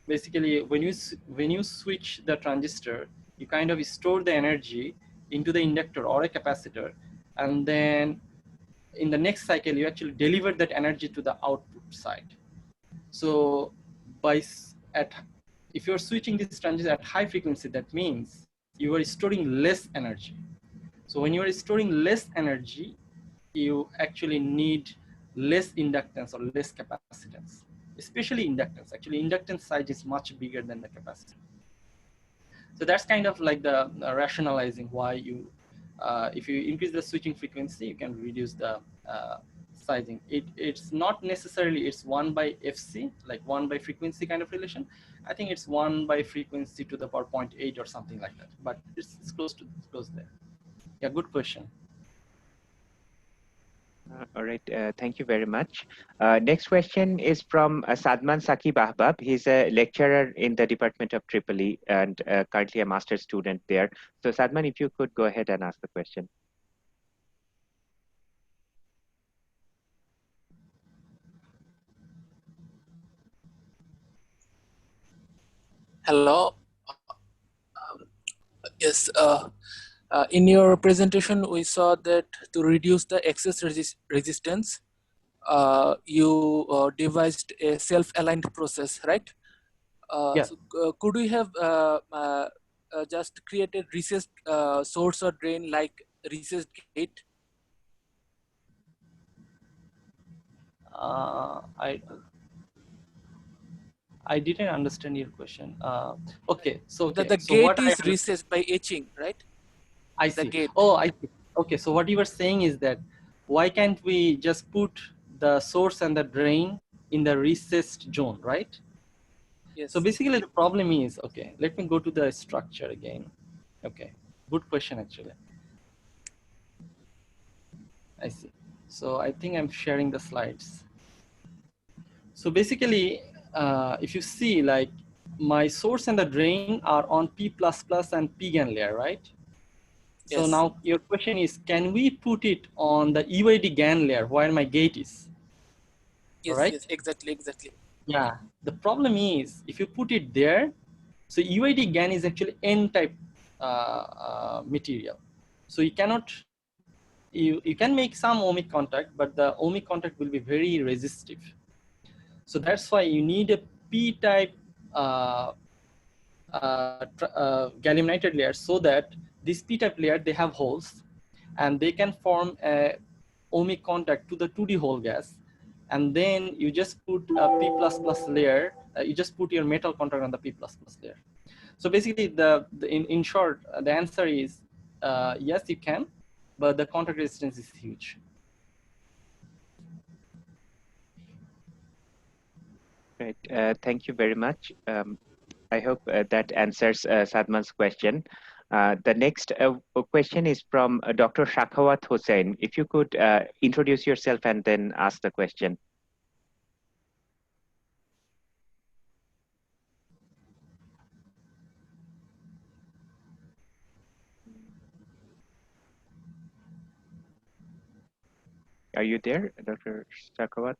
basically when you switch the transistor, you kind of store the energy into the inductor or a capacitor, and then in the next cycle you actually deliver that energy to the output side. So if you're switching this transistor at high frequency, that means you are storing less energy. So when you are storing less energy, you actually need less inductance or less capacitance, especially inductance. Actually, inductance size is much bigger than the capacitance. So that's kind of like the rationalizing why you, if you increase the switching frequency, you can reduce the sizing. It's not necessarily it's 1 by FC, like 1 by frequency kind of relation. I think it's 1 by frequency to the power 0.8 or something like that, but it's close there. Yeah, good question. All right, thank you very much. Next question is from Sadman Saki Bahbab. He's a lecturer in the Department of EEE and currently a master's student there. So Sadman, if you could go ahead and ask the question. Hello. Yes. In your presentation, we saw that to reduce the excess resistance, you devised a self-aligned process, right? Yeah. So, could we have just created recessed source or drain like recessed gate? I didn't understand your question. Okay, so The so gate what is recessed by etching, right? I The see. gate. Oh, I see. Okay, so what you were saying is that why can't we just put the source and the drain in the recessed zone, right? Yes. So basically the problem is, okay, let me go to the structure again. Okay, good question actually. I see. So I think I'm sharing the slides. So basically, if you see, like, my source and the drain are on P++ and p-GaN layer, right? So Yes. now your question is, can we put it on the UID GaN layer where my gate is? Yes, right? yes, exactly. Yeah, the problem is if you put it there, so UID GaN is actually N-type material. So you cannot, you can make some ohmic contact, but the ohmic contact will be very resistive. So that's why you need a P-type gallium nitride layer, so that this P-type layer, they have holes and they can form a ohmic contact to the 2D hole gas. And then you just put a P++ layer, you just put your metal contact on the P++ layer. So basically, in short, the answer is yes, you can, but the contact resistance is huge. Right, thank you very much. I hope that answers Sadman's question. The next question is from Dr. Shakhawat Hussain. If you could introduce yourself and then ask the question. Are you there, Dr. Shakhawat?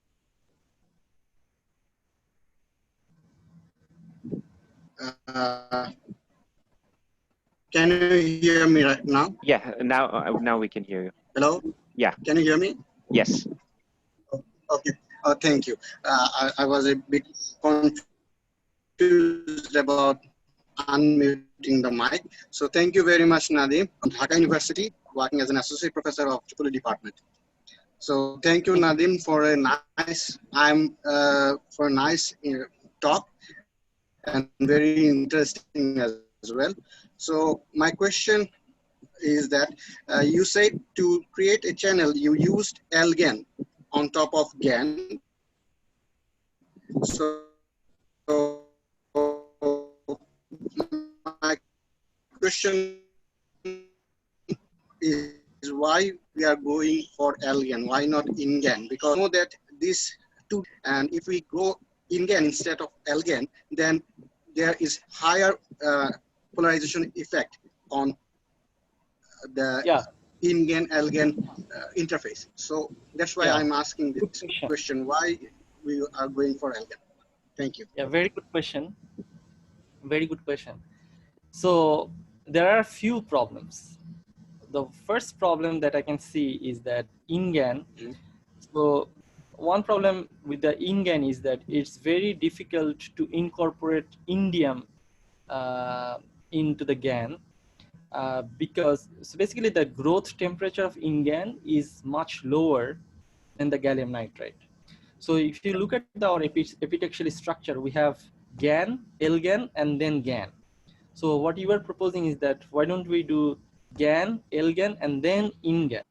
Can you hear me right now? Yeah, now we can hear you. Hello? Yeah. Can you hear me? Yes. Okay. Thank you. I was a bit confused about unmuting the mic. So thank you very much, Nadim, from Dhaka University, working as an associate professor of EECS department. So thank you, Nadim, for a nice talk and very interesting as well. So my question is that you said to create a channel, you used Lgan on top of GaN. So my question is why we are going for Lgan, why not in GaN? Because we know that these two, and if we go in GaN instead of Lgan, then there is higher polarization effect on the in-GaN, Lgan interface. So that's why I'm asking this question, why we are going for Lgan. Thank you. Yeah, very good question. Very good question. So there are a few problems. The first problem that I can see is that in GaN, so one problem with the in GaN is that it's very difficult to incorporate indium into the GaN because so basically the growth temperature of in GaN is much lower than the gallium nitride. So if you look at our epitaxial structure, we have GaN, Lgan, and then GaN. So what you are proposing is that why don't we do GaN, Lgan, and then in GaN?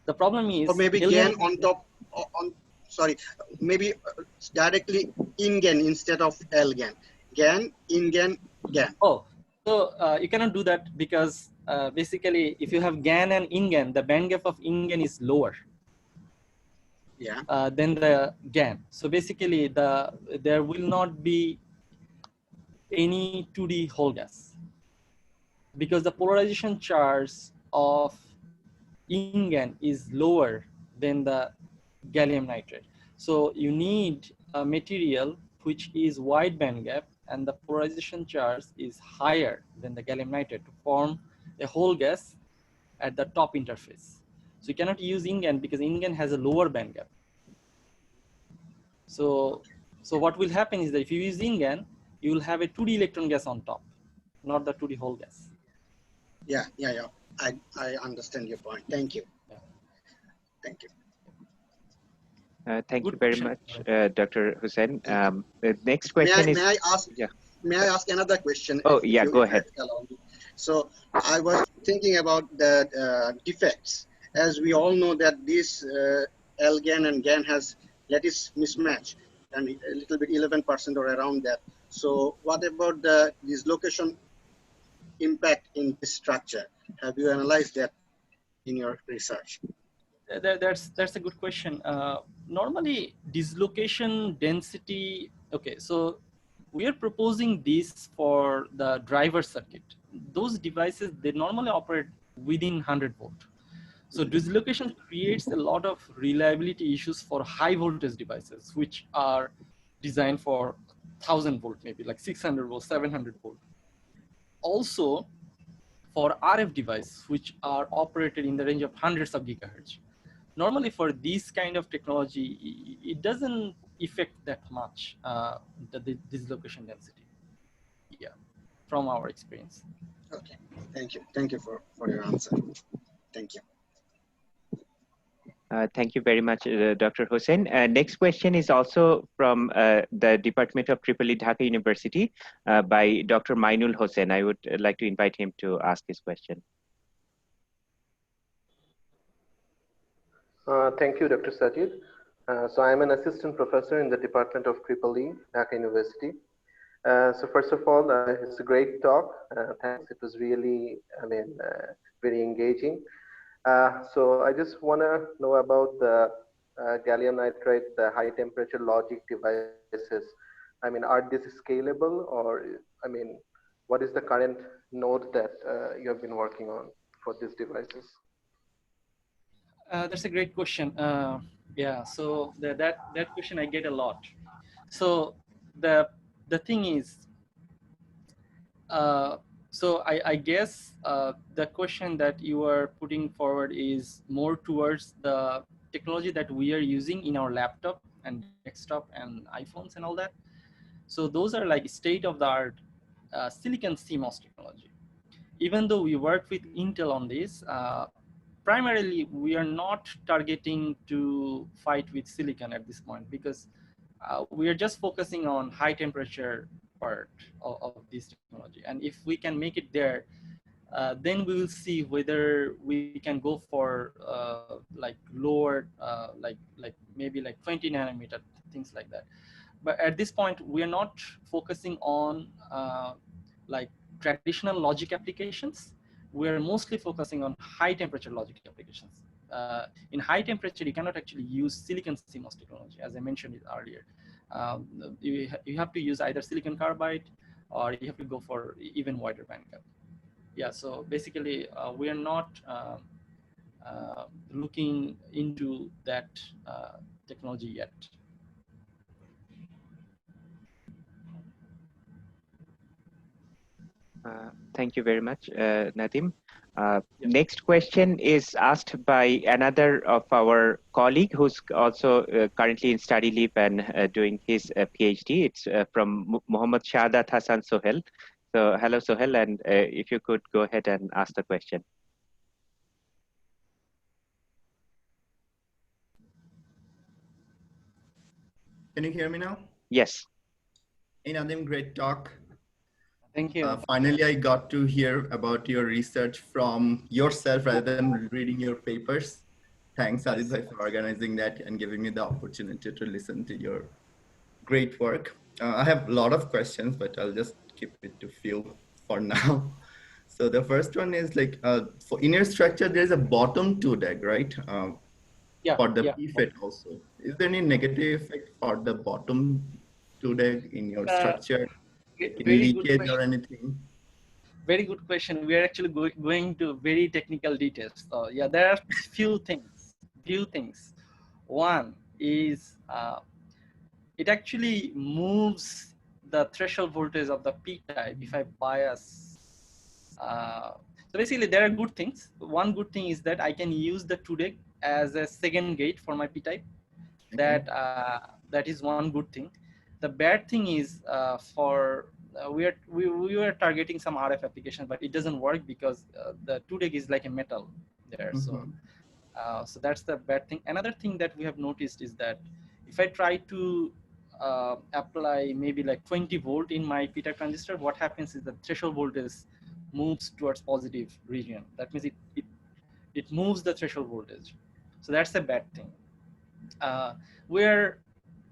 The problem is, or maybe GaN on top, maybe directly in GaN instead of Lgan. GaN, in GaN, GaN. Oh, so you cannot do that because basically if you have GaN and in GaN, the band gap of in GaN is lower. Yeah. than the GaN. So basically, there will not be any 2D whole gas because the polarization charge of InGaN is lower than the gallium nitride. So you need a material which is wide bandgap and the polarization charge is higher than the gallium nitride to form a whole gas at the top interface. So you cannot use InGaN because InGaN has a lower bandgap. So what will happen is that if you use InGaN, you will have a 2D electron gas on top, not the 2D whole gas. Yeah. I understand your point. Thank you. Yeah. Thank you. Thank Good you very question. much, Dr. Hussain. The next May question is. I ask? Yeah. May I ask another question? Oh, if yeah, you, go if ahead. allow me? So I was thinking about the defects. As we all know that this L-GaN and GaN has lattice mismatch and a little bit 11% or around that. So what about the dislocation impact in this structure? Have you analyzed that in your research? That's a good question. Normally, dislocation density. Okay, so we are proposing this for the driver circuit. Those devices, they normally operate within 100 volt. So dislocation creates a lot of reliability issues for high voltage devices, which are designed for 1000 volt, maybe like 600 volt, 700 volt. Also, for RF devices, which are operated in the range of hundreds of gigahertz. Normally for this kind of technology, it doesn't affect that much the dislocation density. Yeah, from our experience. Okay, thank you. Thank you for your answer. Thank you. Thank you very much, Dr. Hussain. Next question is also from the Department of EEE Dhaka University by Dr. Mainul Hossain. I would like to invite him to ask his question. Thank you, Dr. Sajid. So I'm an assistant professor in the Department of EEE Dhaka University. So first of all, it's a great talk. Thanks. It was really, very engaging. So I just want to know about the gallium nitride, the high temperature logic devices. I mean, are these scalable, or what is the current node that you have been working on for these devices? That's a great question. Yeah, so that question I get a lot. So the thing is, so I guess the question that you are putting forward is more towards the technology that we are using in our laptop and desktop and iPhones and all that. So those are like state-of-the-art silicon CMOS technology. Even though we work with Intel on this, primarily we are not targeting to fight with silicon at this point because we are just focusing on high temperature part of this technology. And if we can make it there, then we will see whether we can go for like lower, like maybe like 20 nanometer, things like that. But at this point, we are not focusing on like traditional logic applications. We're mostly focusing on high temperature logic applications. In high temperature, you cannot actually use silicon CMOS technology, as I mentioned it earlier. You have to use either silicon carbide or you have to go for even wider bandgap. Yeah, so basically we are not looking into that technology yet. Thank you very much, Nadim. Next question is asked by another of our colleague who's also currently in study leave and doing his PhD. It's from Mohammad Shahadat Hassan Sohel. So hello, Sohel, and if you could go ahead and ask the question. Can you hear me now? Yes. Hey, Nadim, great talk. Thank you. Finally, I got to hear about your research from yourself rather than reading your papers. Thanks, Adit bhai, for organizing that and giving me the opportunity to listen to your great work. I have a lot of questions, but I'll just keep it to few for now. So the first one is like, for in your structure, there's a bottom two deck, right? Yeah, for the yeah. p-FET also. Is there any negative effect for the bottom today in your structure, like any Very good leakage or question. anything? Very good question. We are actually going to very technical details. So yeah, there are few things. Few things. One is it actually moves the threshold voltage of the p-type if I bias. So basically, there are good things. One good thing is that I can use the 2-deck as a second gate for my p-type. Okay. That is one good thing. The bad thing is we were targeting some RF application, but it doesn't work because the 2-deck is like a metal there. Mm-hmm. So that's the bad thing. Another thing that we have noticed is that if I try to apply maybe like 20 volt in my p-type transistor, what happens is the threshold voltage moves towards positive region. That means it moves the threshold voltage. So that's a bad thing. We're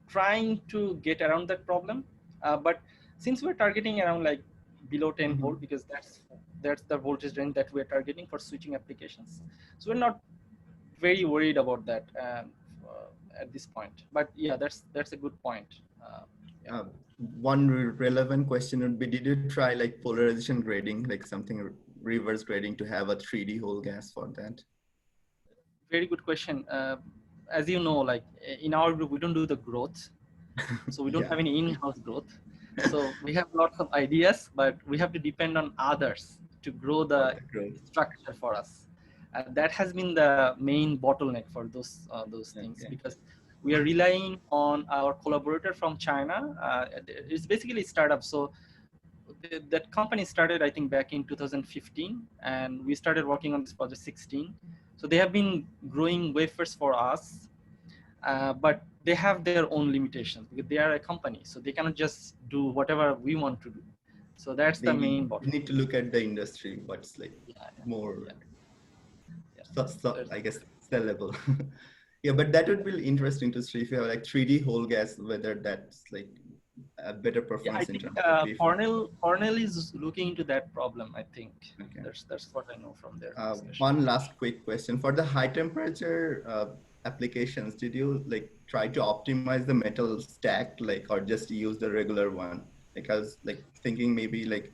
trying to get around that problem, but since we're targeting around like below 10 volt, because that's the voltage range that we're targeting for switching applications, so we're not very worried about that at this point. But yeah, that's a good point. One relevant question would be, did you try like polarization grading, like something reverse grading to have a 3D hole gas for that? Very good question. As you know, like in our group, we don't do the growth. So we don't have any in-house growth. So we have lots of ideas, but we have to depend on others to grow the structure for us. That has been the main bottleneck for those things, because we are relying on our collaborator from China. It's basically a startup. So that company started, I think, back in 2015, and we started working on this project 16. So they have been growing wafers for us, but they have their own limitations because they are a company, so they cannot just do whatever we want to do. So that's the main bottleneck. You need to look at the industry, what's like more, I guess, sellable. Yeah, but that would be interesting to see if you have like 3D whole gas, whether that's like a better performance in terms of Cornell is looking into that problem, I think. Okay. That's what I know from there. One last quick question. For the high temperature applications, did you like try to optimize the metal stack, like, or just use the regular one? Like I was like thinking maybe like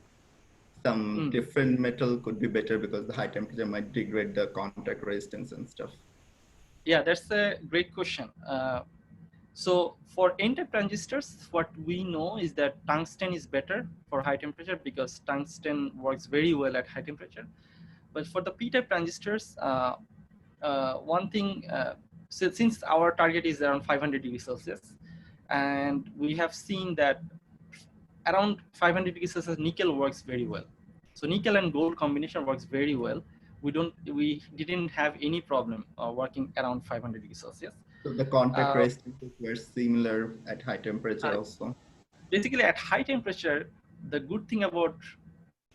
some different metal could be better because the high temperature might degrade the contact resistance and stuff. Yeah, that's a great question. So for N-type transistors, what we know is that tungsten is better for high temperature because tungsten works very well at high temperature. But for the P-type transistors, one thing, so since our target is around 500 degrees Celsius, and we have seen that around 500 degrees Celsius, nickel works very well. So nickel and gold combination works very well. We didn't have any problem working around 500 degrees Celsius. So the contact resistances were similar at high temperature also? Basically at high temperature, the good thing about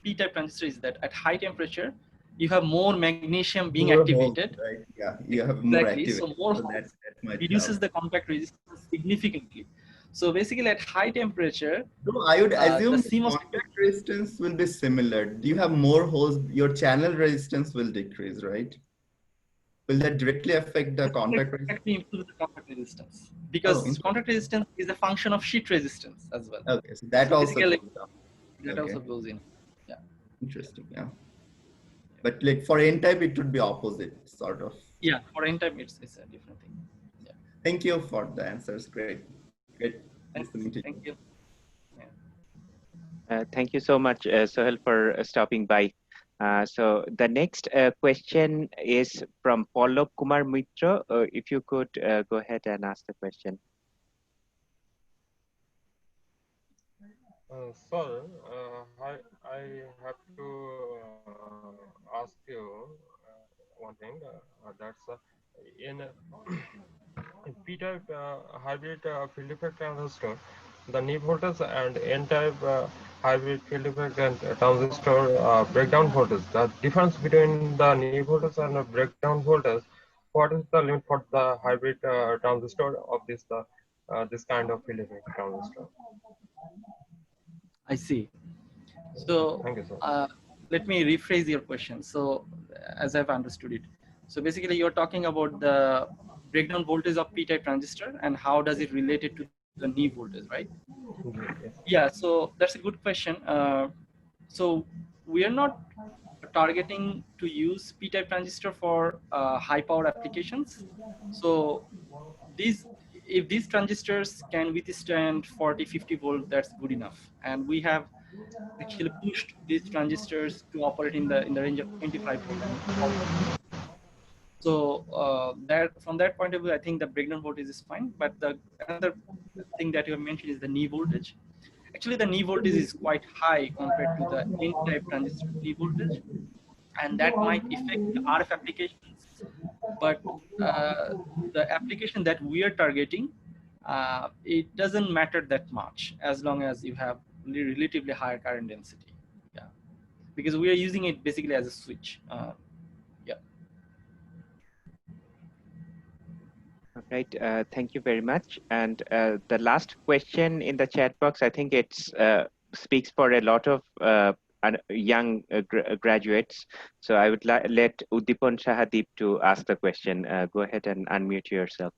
P-type transistor is that at high temperature, you have more magnesium being activated. Holes, right? Yeah, you have more activity. So more holes reduces the contact resistance significantly. So basically at high temperature, I would assume the contact resistance will be similar. Do you have more holes? Your channel resistance will decrease, right? Will that directly affect the contact resistance? Directly improve the contact resistance, because contact resistance is a function of sheet resistance as well. Okay, so that also goes up. That also goes in. Yeah. Interesting. Yeah. But like for N-type, it would be opposite, sort of. Yeah, for N-type, it's a different thing. Yeah. Thank you for the answers. Great. Great. Thank you. Yeah. Thank you so much, Sohail, for stopping by. So the next question is from Pallab Kumar Mitra. If you could go ahead and ask the question. Sir, I have to ask you one thing. That's in P-type hybrid field effect transistor, the knee voltage and N-type hybrid field effect transistor breakdown voltage. The difference between the knee voltage and the breakdown voltage, what is the limit for the hybrid transistor of this kind of field effect transistor? I see. So thank you, sir. Let me rephrase your question. So as I've understood it, so basically you're talking about the breakdown voltage of p-type transistor and how does it relate it to the knee voltage, right? Yes. Yeah, so that's a good question. So we are not targeting to use p-type transistor for high power applications. So if these transistors can withstand 40-50 volt, that's good enough. And we have actually pushed these transistors to operate in the range of 25 volt and above. So that from that point of view, I think the breakdown voltage is fine. But the another thing that you have mentioned is the knee voltage. Actually, the knee voltage is quite high compared to the N-type transistor knee voltage, and that might affect the RF applications. But the application that we are targeting, it doesn't matter that much as long as you have relatively higher current density. Yeah, because we are using it basically as a switch. Yeah. All right. Thank you very much. And the last question in the chat box, I think it's speaks for a lot of young graduates. So I would let Uddipon Shahadeep to ask the question. Go ahead and unmute yourself.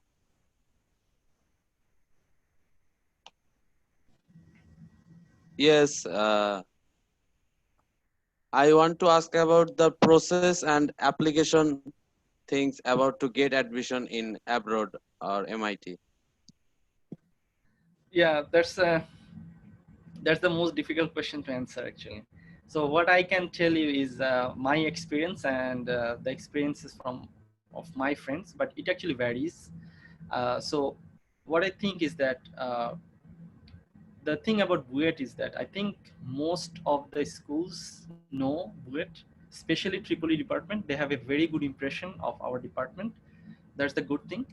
Yes, I want to ask about the process and application things about to get admission in abroad or MIT. Yeah, that's the most difficult question to answer actually. So what I can tell you is my experience and the experiences of my friends, but it actually varies. So what I think is that the thing about BUET is that I think most of the schools know BUET, especially Tripoli department. They have a very good impression of our department. That's the good thing.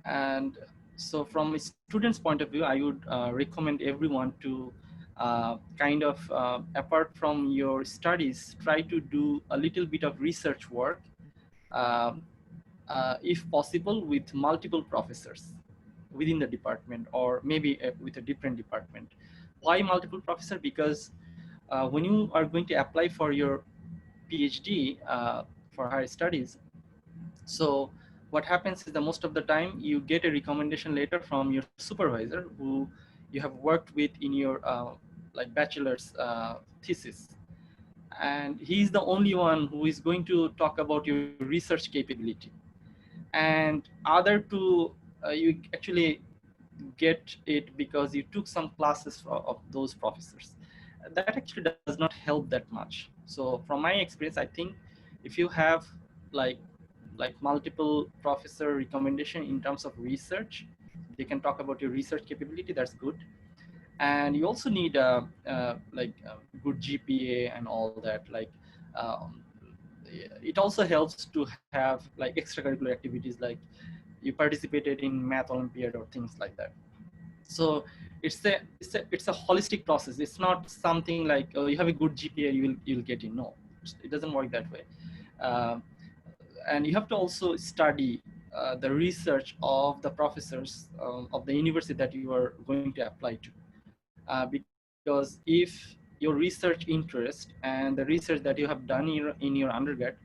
And so from a student's point of view, I would recommend everyone to kind of, apart from your studies, try to do a little bit of research work, if possible, with multiple professors within the department, or maybe with a different department. Why multiple professor? Because when you are going to apply for your PhD for higher studies, so what happens is that most of the time you get a recommendation letter from your supervisor who you have worked with in your like bachelor's thesis, and he's the only one who is going to talk about your research capability. And other two, you actually get it because you took some classes of those professors. That actually does not help that much. So from my experience, I think if you have like multiple professor recommendation in terms of research, they can talk about your research capability, that's good. And you also need good GPA and all that. Like it also helps to have like extracurricular activities, like you participated in math Olympiad or things like that. So it's a holistic process. It's not something like, oh, you have a good GPA, you'll get in. No, it doesn't work that way. And you have to also study the research of the professors of the university that you are going to apply to, because if your research interest and the research that you have done in your undergrad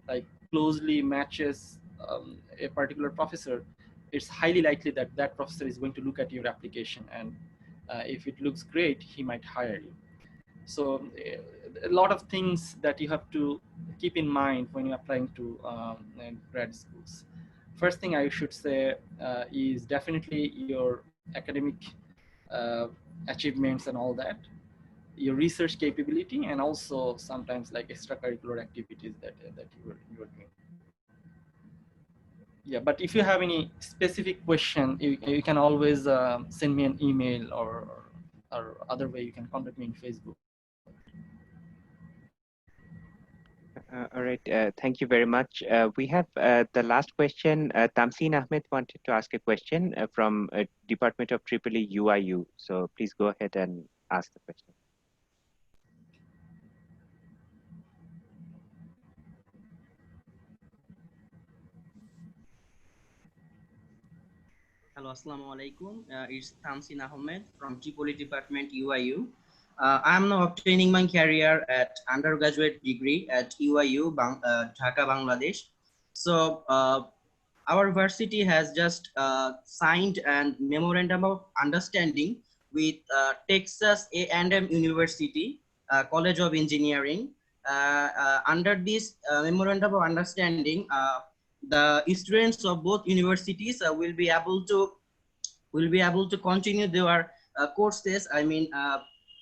like closely matches a particular professor, it's highly likely that that professor is going to look at your application, and if it looks great, he might hire you. So a lot of things that you have to keep in mind when you're applying to grad schools. First thing I should say is definitely your academic achievements and all that, your research capability, and also sometimes like extracurricular activities that you are doing. Yeah, but if you have any specific question, you can always send me an email, or other way you can contact me in Facebook. All right. Thank you very much. We have the last question. Tamsin Ahmed wanted to ask a question from Department of Tripoli UIU. So please go ahead and ask the question. Hello, Assalamu alaikum. It's Tamsin Ahmed from Tripoli Department UIU. I am now obtaining my career at undergraduate degree at UIU, Dhaka, Bangladesh. So our varsity has just signed a memorandum of understanding with Texas A&M University College of Engineering. Under this memorandum of understanding, the students of both universities will be able to continue their courses. I mean,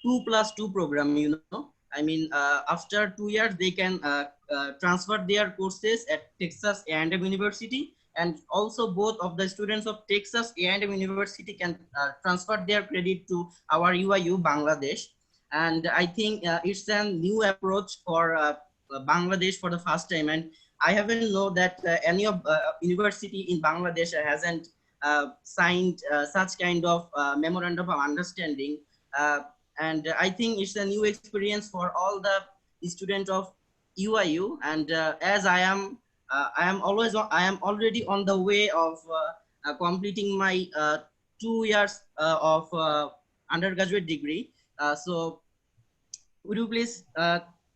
2+2 program. You know, I mean, after 2 years, they can transfer their courses at Texas A&M University, and also both of the students of Texas A&M University can transfer their credit to our UIU Bangladesh. And I think it's a new approach for Bangladesh for the first time. And I haven't know that any of university in Bangladesh hasn't signed such kind of memorandum of understanding. And I think it's a new experience for all the students of UIU. And as I am already on the way of completing my 2 years of undergraduate degree. So would you please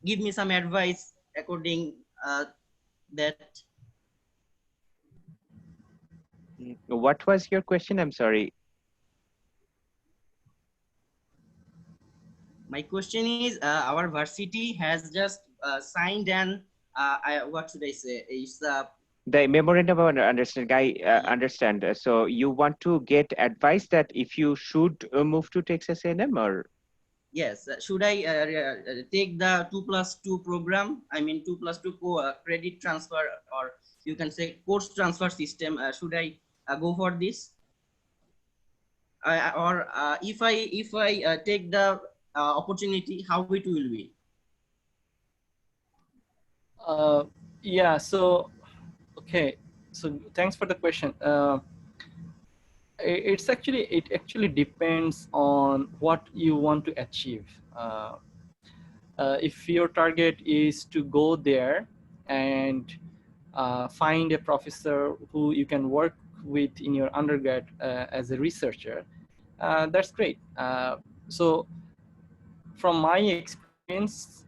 give me some advice according that? What was your question? I'm sorry. My question is, our varsity has just signed an, what should I say? It's the memorandum of understanding. I understand. So you want to get advice that if you should move to Texas A&M, or? Yes. Should I take the 2+2 program? I mean, 2+2 credit transfer, or you can say course transfer system. Should I go for this? Or if I take the opportunity, how it will be? Yeah, so okay, so thanks for the question. It actually depends on what you want to achieve. If your target is to go there and find a professor who you can work with in your undergrad as a researcher, that's great. So from my experience,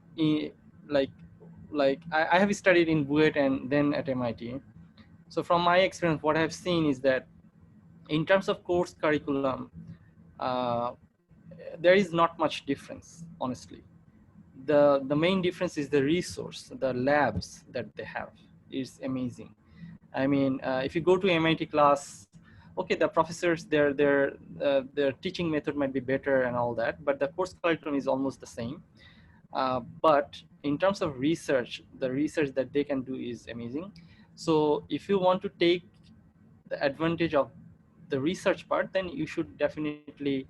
I have studied in BUET and then at MIT. So from my experience, what I've seen is that in terms of course curriculum, there is not much difference, honestly. The main difference is the resource, the labs that they have is amazing. I mean, if you go to MIT class, okay, the professors, their teaching method might be better and all that, but the course curriculum is almost the same. But in terms of research, the research that they can do is amazing. So if you want to take the advantage of the research part, then you should definitely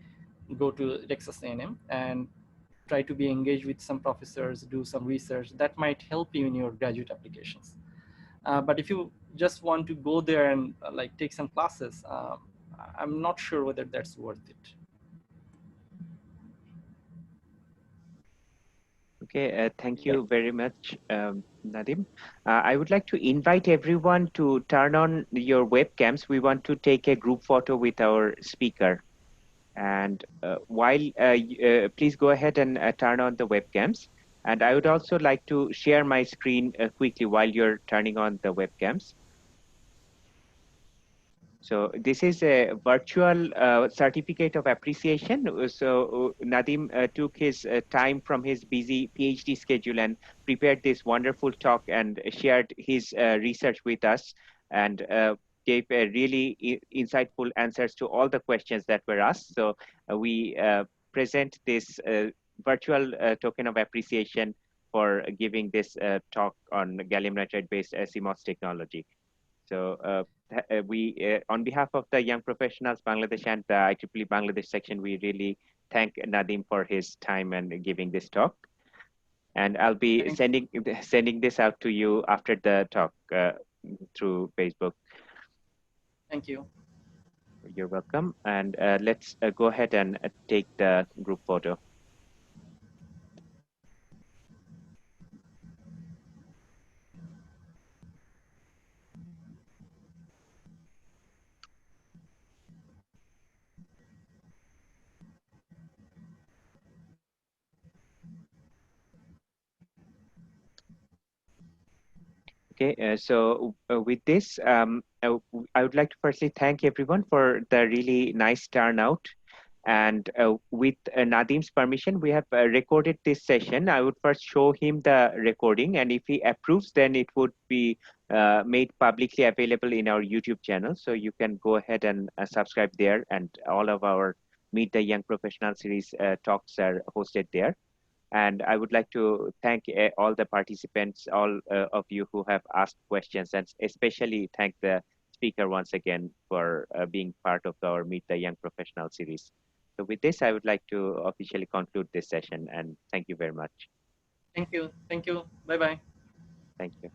go to Texas A&M and try to be engaged with some professors, do some research that might help you in your graduate applications. But if you just want to go there and like take some classes, I'm not sure whether that's worth it. Okay, thank you very much, Nadim. I would like to invite everyone to turn on your webcams. We want to take a group photo with our speaker. And please go ahead and turn on the webcams. And I would also like to share my screen quickly while you're turning on the webcams. So this is a virtual certificate of appreciation. So Nadim took his time from his busy PhD schedule and prepared this wonderful talk and shared his research with us, and gave really insightful answers to all the questions that were asked. So we present this virtual token of appreciation for giving this talk on gallium nitride based CMOS technology. So on behalf of the Young Professionals Bangladesh and the IEEE Bangladesh section, we really thank Nadim for his time and giving this talk. And I'll be sending this out to you after the talk through Facebook. Thank you. You're welcome. And let's go ahead and take the group photo. Okay, with this, I would like to firstly thank everyone for the really nice turnout. And with Nadim's permission, we have recorded this session. I would first show him the recording, and if he approves, then it would be made publicly available in our YouTube channel. So you can go ahead and subscribe there, and all of our Meet the Young Professional series talks are hosted there. And I would like to thank all the participants, all of you who have asked questions, and especially thank the speaker once again for being part of our Meet the Young Professional series. So with this, I would like to officially conclude this session, and thank you very much. Thank you. Thank you. Bye-bye. Thank you.